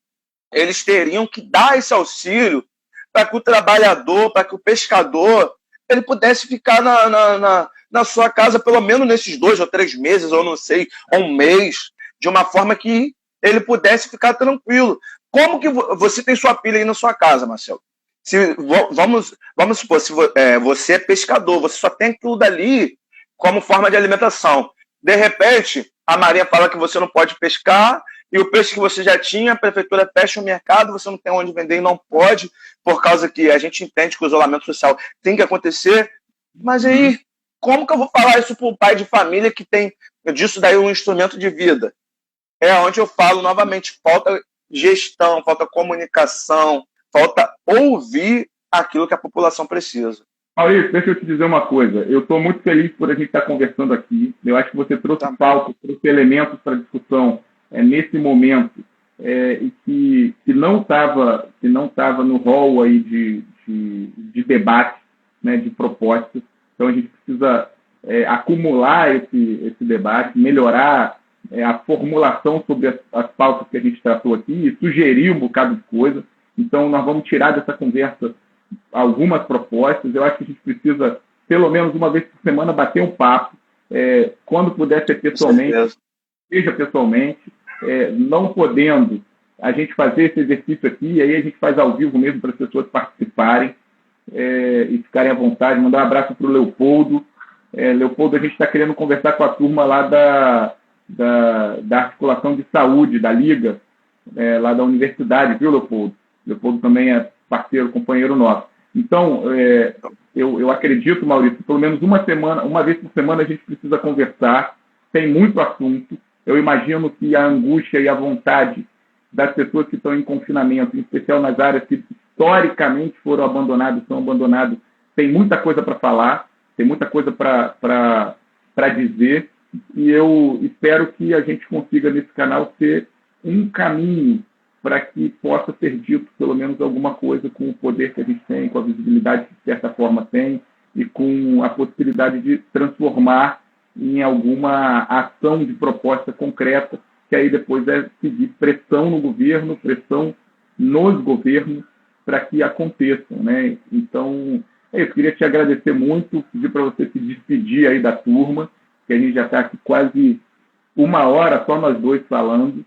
eles teriam que dar esse auxílio para que o trabalhador, para que o pescador ele pudesse ficar na sua casa pelo menos nesses 2 ou 3 meses, ou não sei, ou um mês, de uma forma que ele pudesse ficar tranquilo. Como que você tem sua pilha aí na sua casa, Marcelo? Vamos supor, se você é pescador, você só tem aquilo dali como forma de alimentação. De repente, a Maria fala que você não pode pescar, e o peixe que você já tinha, a prefeitura fecha o mercado, você não tem onde vender e não pode, por causa que a gente entende que o isolamento social tem que acontecer. Mas aí, como que eu vou falar isso para o pai de família que tem disso daí um instrumento de vida? É onde eu falo novamente, falta gestão, falta comunicação, falta ouvir aquilo que a população precisa. Maurício, deixa eu te dizer uma coisa. Eu estou muito feliz por a gente estar conversando aqui. Eu acho que você trouxe pauta, trouxe elementos para discussão nesse momento e que não estava no rol aí de debate, né, de propostas. Então a gente precisa acumular esse debate, melhorar a formulação sobre as pautas que a gente tratou aqui, sugerir um bocado de coisa. Então nós vamos tirar dessa conversa algumas propostas. Eu acho que a gente precisa, pelo menos uma vez por semana, bater um papo. Quando puder ser pessoalmente, seja pessoalmente. Não podendo a gente fazer esse exercício aqui, e aí a gente faz ao vivo mesmo para as pessoas participarem e ficarem à vontade. Mandar um abraço para o Leopoldo. Leopoldo, a gente está querendo conversar com a turma lá da articulação de saúde, da Liga, lá da universidade, viu, Leopoldo? Leopoldo também é parceiro, companheiro nosso. Então, eu acredito, Maurício, pelo menos uma vez por semana a gente precisa conversar. Tem muito assunto. Eu imagino que a angústia e a vontade das pessoas que estão em confinamento, em especial nas áreas que historicamente foram abandonadas, são abandonadas, tem muita coisa para falar, tem muita coisa para dizer, e eu espero que a gente consiga, nesse canal, ter um caminho para que possa ser dito pelo menos alguma coisa com o poder que a gente tem, com a visibilidade que de certa forma tem, e com a possibilidade de transformar em alguma ação de proposta concreta, que aí depois seguir pressão no governo, pressão nos governos, para que aconteçam, né? Então, eu queria te agradecer muito, pedir para você se despedir aí da turma, que a gente já está aqui quase 1 hora, só nós dois falando.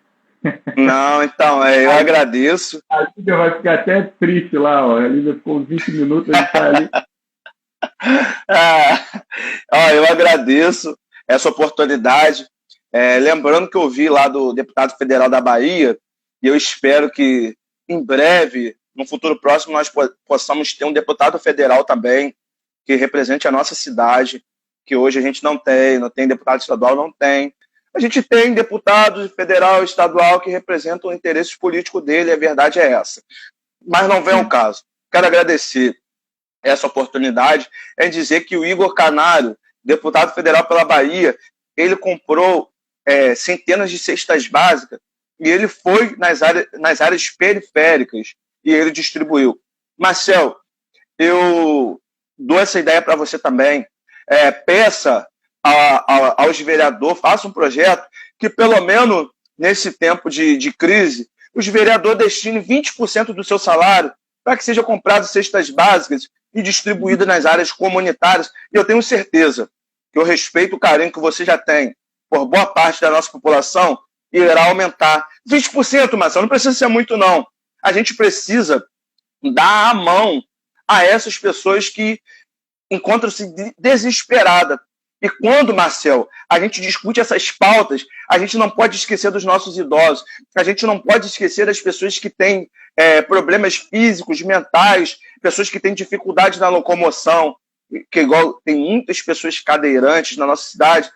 Não, então, eu agradeço. A Lívia vai ficar até triste lá, ó. A Lívia ficou 20 minutos, a gente está ali. Eu agradeço essa oportunidade. Lembrando que eu vi lá do deputado federal da Bahia, e eu espero que em breve, no futuro próximo, nós possamos ter um deputado federal também que represente a nossa cidade, que hoje a gente não tem deputado estadual, não tem. A gente tem deputados federal e estadual que representam o interesse político dele, a verdade é essa. Mas não vem ao caso. Quero agradecer essa oportunidade em dizer que o Igor Canário, deputado federal pela Bahia, ele comprou centenas de cestas básicas e ele foi nas áreas periféricas e ele distribuiu. Marcel, eu dou essa ideia para você também. Peça aos vereadores, faça um projeto que, pelo menos nesse tempo de crise, os vereadores destinem 20% do seu salário para que seja comprado cestas básicas e distribuídas nas áreas comunitárias. E eu tenho certeza que o respeito e o carinho que você já tem por boa parte da nossa população irá aumentar. 20%, Marcelo, não precisa ser muito, não. A gente precisa dar a mão a essas pessoas que encontram-se desesperadas. E quando, Marcel, a gente discute essas pautas, a gente não pode esquecer dos nossos idosos, a gente não pode esquecer das pessoas que têm problemas físicos, mentais, pessoas que têm dificuldade na locomoção, que igual tem muitas pessoas cadeirantes na nossa cidade,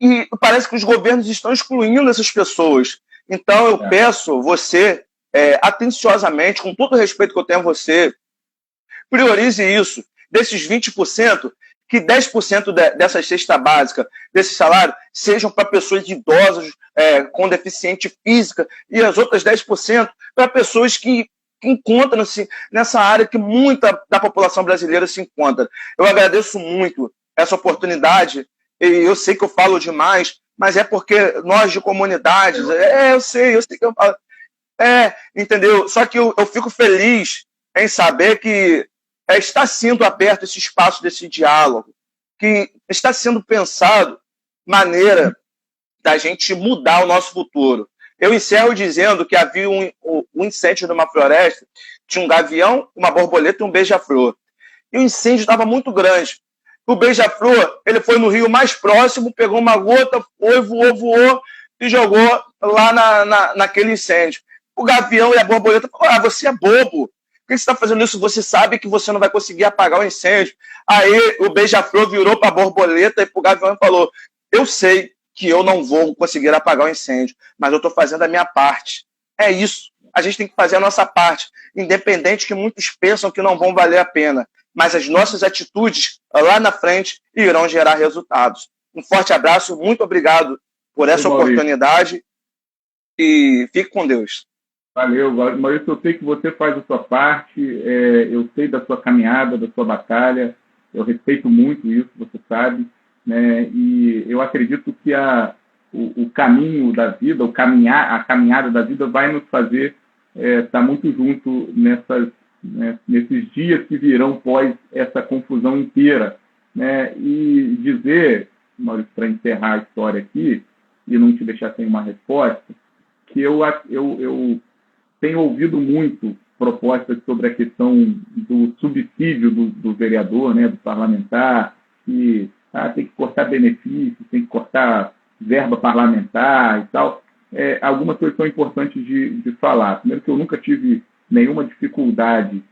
e parece que os governos estão excluindo essas pessoas. Então eu peço você, atenciosamente, com todo o respeito que eu tenho a você, priorize isso. Desses 20%, que 10% dessa cesta básica, desse salário, sejam para pessoas idosas com deficiente física e as outras 10% para pessoas que encontram-se nessa área que muita da população brasileira se encontra. Eu agradeço muito essa oportunidade e eu sei que eu falo demais, mas é porque nós de comunidades, eu sei que eu falo, entendeu? Só que eu fico feliz em saber que está sendo aberto esse espaço desse diálogo, que está sendo pensado maneira da gente mudar o nosso futuro. Eu encerro dizendo que havia um incêndio numa floresta, tinha um gavião, uma borboleta e um beija-flor. E o incêndio estava muito grande. O beija-flor, ele foi no rio mais próximo, pegou uma gota, foi, voou e jogou lá naquele incêndio. O gavião e a borboleta falaram: você é bobo. Por que você está fazendo isso? Você sabe que você não vai conseguir apagar o incêndio. Aí o beija-flor virou para a borboleta e para o gavião e falou: eu sei que eu não vou conseguir apagar o incêndio, mas eu estou fazendo a minha parte. É isso. A gente tem que fazer a nossa parte, independente que muitos pensam que não vão valer a pena. Mas as nossas atitudes lá na frente irão gerar resultados. Um forte abraço, muito obrigado por essa oportunidade e fique com Deus. Valeu, Maurício, eu sei que você faz a sua parte, eu sei da sua caminhada, da sua batalha, eu respeito muito isso, você sabe, né? E eu acredito que o caminho da vida, a caminhada da vida vai nos fazer estar muito junto nesses dias que virão pós essa confusão inteira, né? E dizer, Maurício, para encerrar a história aqui e não te deixar sem uma resposta, que eu tenho ouvido muito propostas sobre a questão do subsídio do vereador, né, do parlamentar, que tem que cortar benefícios, tem que cortar verba parlamentar e tal. Algumas coisas são importantes de falar. Primeiro, que eu nunca tive nenhuma dificuldade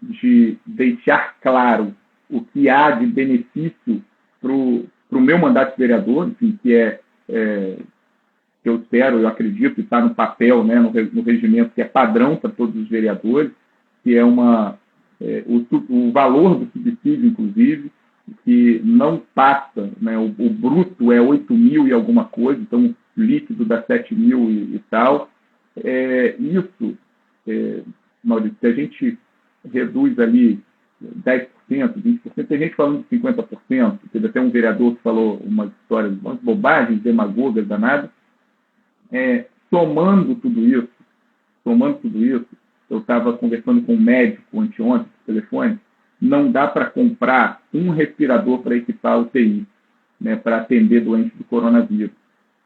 de deixar claro o que há de benefício para o meu mandato de vereador, enfim, que eu espero, eu acredito, está no papel, né, no regimento, que é padrão para todos os vereadores, que é o valor do subsídio, inclusive, que não passa, né, o bruto é 8 mil e alguma coisa, então o líquido dá 7 mil e tal. Isso, Maurício, se a gente reduz ali 10%, 20%, tem gente falando de 50%, teve até um vereador que falou umas histórias, umas bobagens, demagogas danadas. Somando tudo isso, eu estava conversando com um médico anteontem por telefone, não dá para comprar um respirador para equipar a UTI, né, para atender doentes do coronavírus.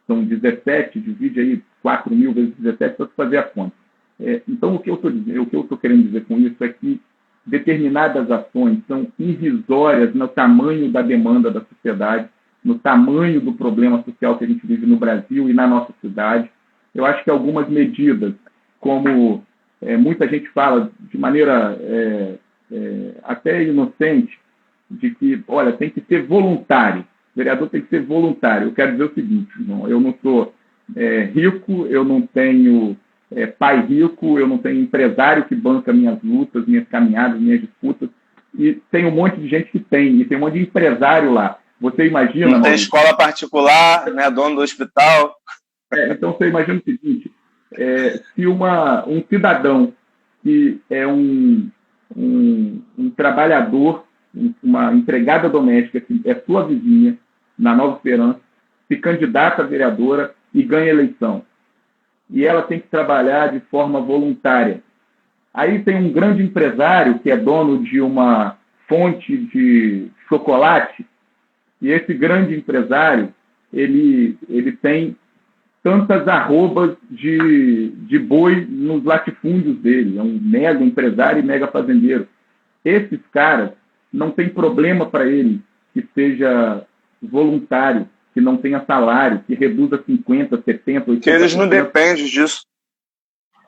São 17, divide aí 4 mil vezes 17 para fazer a conta. Então, o que eu estou querendo dizer com isso é que determinadas ações são irrisórias no tamanho da demanda da sociedade, no tamanho do problema social que a gente vive no Brasil e na nossa cidade. Eu acho que algumas medidas, como muita gente fala de maneira até inocente, de que, olha, tem que ser voluntário, o vereador tem que ser voluntário. Eu quero dizer o seguinte: eu não sou rico, eu não tenho pai rico, eu não tenho empresário que banca minhas lutas, minhas caminhadas, minhas disputas, e tem um monte de gente que tem, e tem um monte de empresário lá. Você imagina... Não tem escola particular, né, dono do hospital. Então você imagina o seguinte: se um cidadão que é um trabalhador, uma empregada doméstica, que é sua vizinha, na Nova Esperança, se candidata a vereadora e ganha eleição, e ela tem que trabalhar de forma voluntária. Aí tem um grande empresário que é dono de uma fonte de chocolate, e esse grande empresário, ele tem tantas arrobas de boi nos latifúndios dele. É um mega empresário e mega fazendeiro. Esses caras, não tem problema para ele que seja voluntário, que não tenha salário, que reduza 50%, 70%, 80%. Que eles não dependem disso.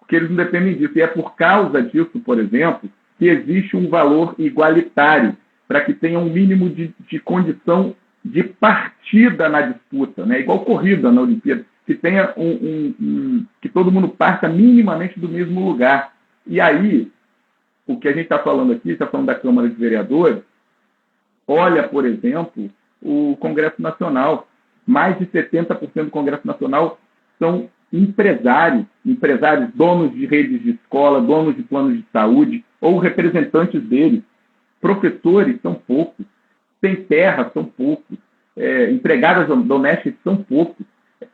Que eles não dependem disso. E é por causa disso, por exemplo, que existe um valor igualitário, para que tenha um mínimo de condição de partida na disputa, né? Igual corrida na Olimpíada, que tenha que todo mundo parta minimamente do mesmo lugar. E aí, o que a gente está falando aqui, está falando da Câmara de Vereadores, olha, por exemplo, o Congresso Nacional. Mais de 70% do Congresso Nacional são empresários, donos de redes de escola, donos de planos de saúde, ou representantes deles. Professores são poucos, sem terra são poucos, empregadas domésticas são poucos.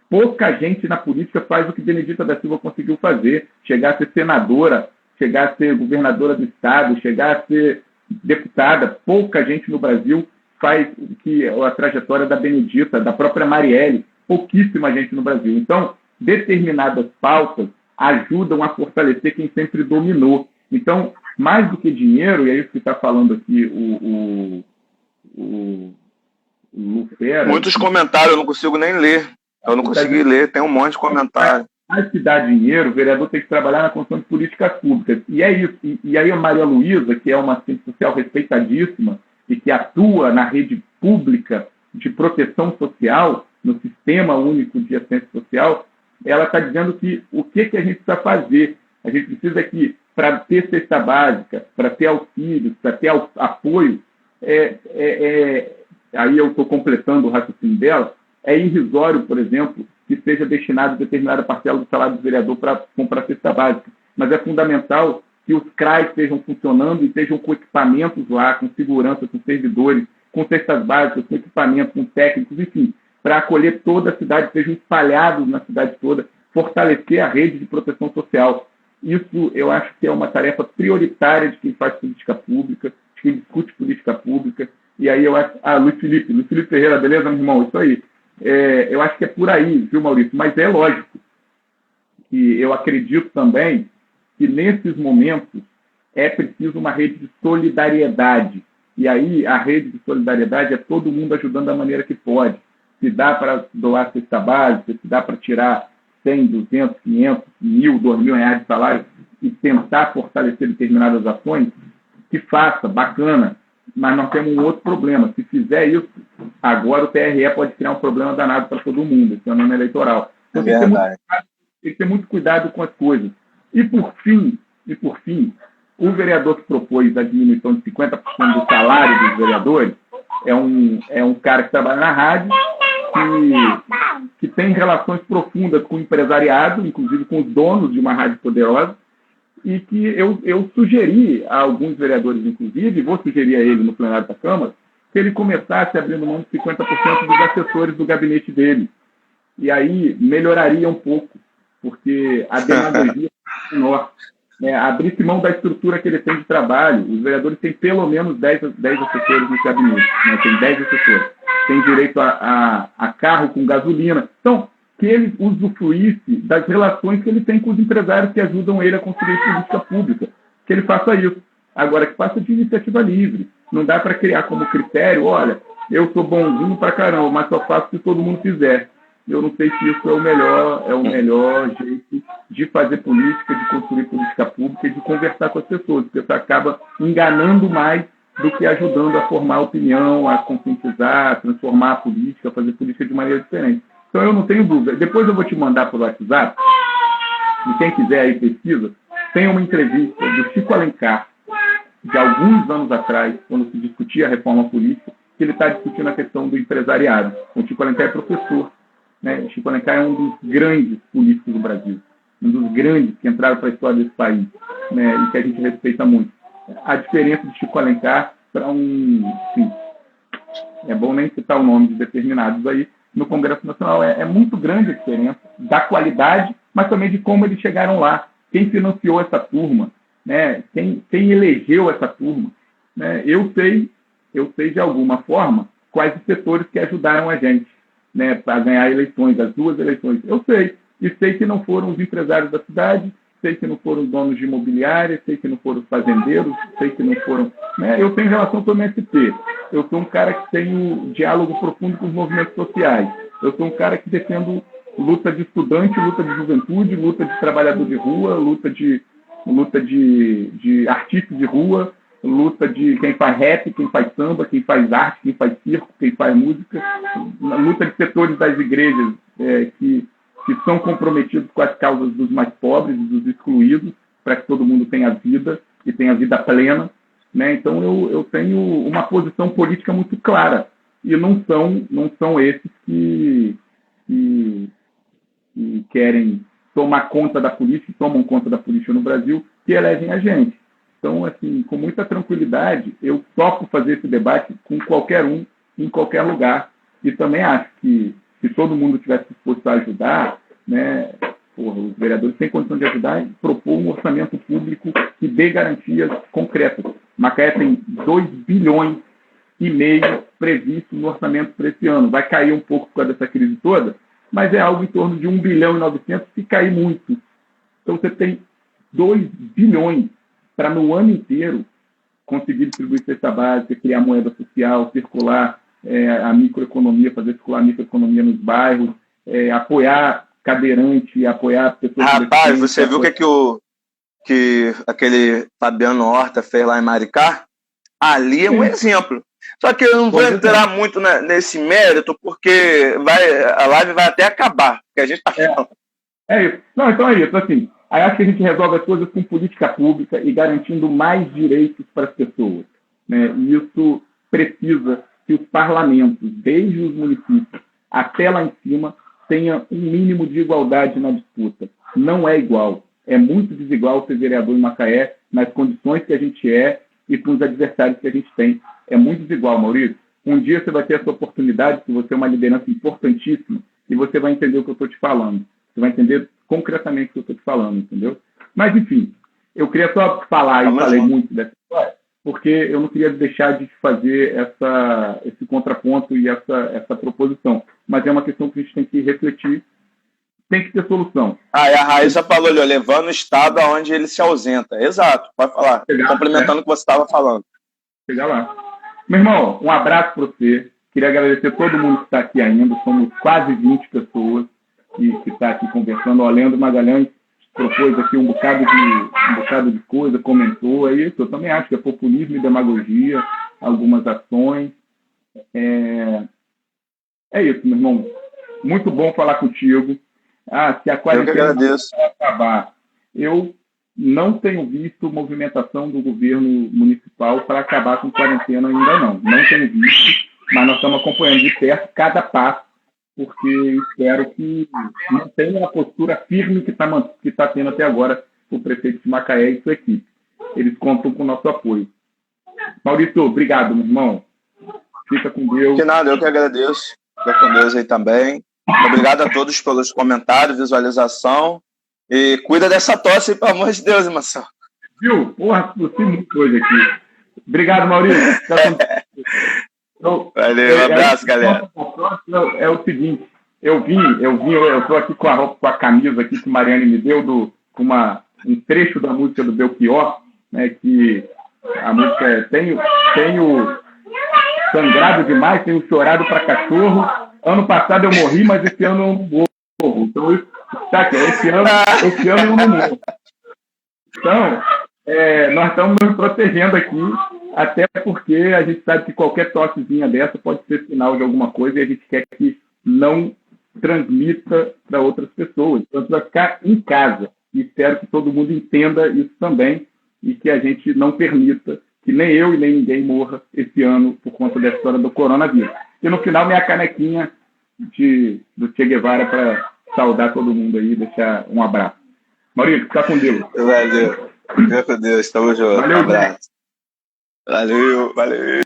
Pouca gente na política faz o que Benedita da Silva conseguiu fazer: chegar a ser senadora, chegar a ser governadora do estado, chegar a ser deputada, pouca gente no Brasil faz que a trajetória da Benedita, da própria Marielle, pouquíssima gente no Brasil. Então, determinadas pautas ajudam a fortalecer quem sempre dominou. Então, mais do que dinheiro, e é isso que está falando aqui o Lufera. Muitos comentários, eu não consigo nem ler. Eu não consegui ler, tem um monte de comentário. Mais que dar dinheiro, o vereador tem que trabalhar na construção de políticas públicas. E é isso. E aí a Maria Luísa, que é uma assistente social respeitadíssima e que atua na rede pública de proteção social, no Sistema Único de Assistência Social, ela está dizendo que o que a gente precisa fazer? A gente precisa que, para ter cesta básica, para ter auxílios, para ter apoio, aí eu estou completando o raciocínio dela, é irrisório, por exemplo, que seja destinado determinada parcela do salário do vereador para comprar cesta básica. Mas é fundamental que os CRAs estejam funcionando e estejam com equipamentos lá, com segurança, com servidores, com cestas básicas, com equipamentos, com técnicos, enfim, para acolher toda a cidade, sejam espalhados na cidade toda, fortalecer a rede de proteção social. Isso eu acho que é uma tarefa prioritária de quem faz política pública, de quem discute política pública. E aí eu acho... Luiz Felipe Ferreira, beleza, meu irmão? Isso aí. Eu acho que é por aí, viu, Maurício? Mas é lógico que eu acredito também que nesses momentos é preciso uma rede de solidariedade. E aí a rede de solidariedade é todo mundo ajudando da maneira que pode. Se dá para doar cesta básica, se dá para tirar 100, 200, 500, 1.000, 2.000 reais de salário e tentar fortalecer determinadas ações, que faça, bacana. Mas nós temos um outro problema. Se fizer isso, agora o TRE pode criar um problema danado para todo mundo. Esse é o ano eleitoral. Então tem que ter muito cuidado com as coisas. E por fim, o vereador que propôs a diminuição de 50% do salário dos vereadores é um cara que trabalha na rádio, que tem relações profundas com o empresariado, inclusive com os donos de uma rádio poderosa, e que eu sugeri a alguns vereadores, inclusive, vou sugerir a ele no plenário da Câmara, que ele começasse abrindo mão de 50% dos assessores do gabinete dele. E aí melhoraria um pouco, porque a demagogia é menor. Abrir mão da estrutura que ele tem de trabalho. Os vereadores têm pelo menos 10 assessores no gabinete. Tem 10 assessores. Tem direito a carro com gasolina. Então, que ele usufruísse das relações que ele tem com os empresários que ajudam ele a construir política pública. Que ele faça isso. Agora, que faça de iniciativa livre. Não dá para criar como critério, olha, eu sou bonzinho pra caramba, mas só faço se todo mundo fizer. Eu não sei se isso é o melhor jeito de fazer política, de construir política pública e de conversar com as pessoas, porque você acaba enganando mais do que ajudando a formar opinião, a conscientizar, a transformar a política, a fazer política de maneira diferente. Então eu não tenho dúvida. Depois eu vou te mandar por WhatsApp, e quem quiser aí pesquisa, tem uma entrevista do Chico Alencar, de alguns anos atrás, quando se discutia a reforma política, que ele está discutindo a questão do empresariado. O Chico Alencar é professor. O Chico Alencar é um dos grandes políticos do Brasil, um dos grandes que entraram para a história desse país, e que a gente respeita muito. A diferença de Chico Alencar para enfim, é bom nem citar o nome de determinados aí, no Congresso Nacional, é muito grande a diferença da qualidade, mas também de como eles chegaram lá, quem financiou essa turma, quem elegeu essa turma. Eu sei de alguma forma quais os setores que ajudaram a gente, para ganhar eleições, as 2 eleições. Eu sei. E sei que não foram os empresários da cidade, sei que não foram os donos de imobiliária, sei que não foram os fazendeiros, sei que não foram... Eu tenho relação com o MST. Eu sou um cara que tem um diálogo profundo com os movimentos sociais. Eu sou um cara que defendo luta de estudante, luta de juventude, luta de trabalhador de rua, luta de artista de rua, luta de quem faz rap, quem faz samba, quem faz arte, quem faz circo, quem faz música, luta de setores das igrejas que são comprometidos com as causas dos mais pobres e dos excluídos, para que todo mundo tenha vida e tenha vida plena. Então eu tenho uma posição política muito clara, e não são esses que querem tomar conta da política, tomam conta da política no Brasil, que elegem a gente. Então, assim, com muita tranquilidade, eu topo fazer esse debate com qualquer um, em qualquer lugar. E também acho que, se todo mundo tivesse disposto a ajudar, os vereadores têm condição de ajudar e propor um orçamento público que dê garantias concretas. Macaé tem 2 bilhões e meio previsto no orçamento para esse ano. Vai cair um pouco por causa dessa crise toda, mas é algo em torno de 1 bilhão e 900 se cair muito. Então você tem 2 bilhões para no ano inteiro conseguir distribuir cesta básica, criar moeda social, circular a microeconomia, fazer circular a microeconomia nos bairros, apoiar cadeirante, apoiar pessoas... Rapaz, você viu que aquele Fabiano Horta fez lá em Maricá? Ali é um exemplo. Só que eu não vou entrar muito nesse mérito, porque a live vai até acabar, porque a gente está falando. É isso. Não, então é isso. Assim, aí acho que a gente resolve as coisas com política pública e garantindo mais direitos para as pessoas, né? E isso precisa que os parlamentos, desde os municípios até lá em cima, tenham um mínimo de igualdade na disputa. Não é igual. É muito desigual ser vereador em Macaé nas condições que a gente é e com os adversários que a gente tem. É muito desigual, Maurício. Um dia você vai ter essa oportunidade, que você é uma liderança importantíssima, e você vai entender o que eu estou te falando. Você vai entender concretamente o que eu estou te falando, entendeu? Mas, enfim, eu queria só falar, e falei muito dessa história, porque eu não queria deixar de fazer esse contraponto e essa proposição. Mas é uma questão que a gente tem que refletir, tem que ter solução. E a Raíssa falou ali, levando o Estado aonde ele se ausenta. Exato, pode falar. Complementando o que você estava falando. Chegar lá. Meu irmão, um abraço para você. Queria agradecer a todo mundo que está aqui ainda. Somos quase 20 pessoas que está aqui conversando. O Leandro Magalhães propôs aqui um bocado de coisa, comentou. É isso, eu também acho que é populismo e demagogia, algumas ações. É isso, meu irmão. Muito bom falar contigo. Se a quarentena vai acabar, eu não tenho visto movimentação do governo municipal para acabar com quarentena ainda não. Não tenho visto, mas nós estamos acompanhando de perto cada passo, porque espero que mantenha a postura firme que está tendo até agora o prefeito de Macaé e sua equipe. Eles contam com o nosso apoio. Maurício, obrigado, meu irmão. Fica com Deus. De nada, eu que agradeço. Fica com Deus aí também. Obrigado a todos pelos comentários, visualização. E cuida dessa tosse, pelo amor de Deus, Marcelo. Viu? Porra, tossi muito hoje aqui. Obrigado, Maurício. Valeu, um abraço, galera. É o seguinte, eu estou aqui com a camisa aqui que Mariane me deu, com um trecho da música do Belchior, né, que a música é tenho sangrado demais, tenho chorado para cachorro. Ano passado eu morri, mas esse ano eu não morro. Então, esse ano eu não morro. Então, nós estamos nos protegendo aqui, até porque a gente sabe que qualquer tossezinha dessa pode ser sinal de alguma coisa e a gente quer que não transmita para outras pessoas. Então, a gente vai ficar em casa. E espero que todo mundo entenda isso também e que a gente não permita que nem eu e nem ninguém morra esse ano por conta dessa história do coronavírus. E no final, minha canequinha do Che Guevara para saudar todo mundo aí e deixar um abraço. Maurício, fica com Deus. Valeu. Fica com Deus. Tamo junto. Valeu, um abraço. Valeu.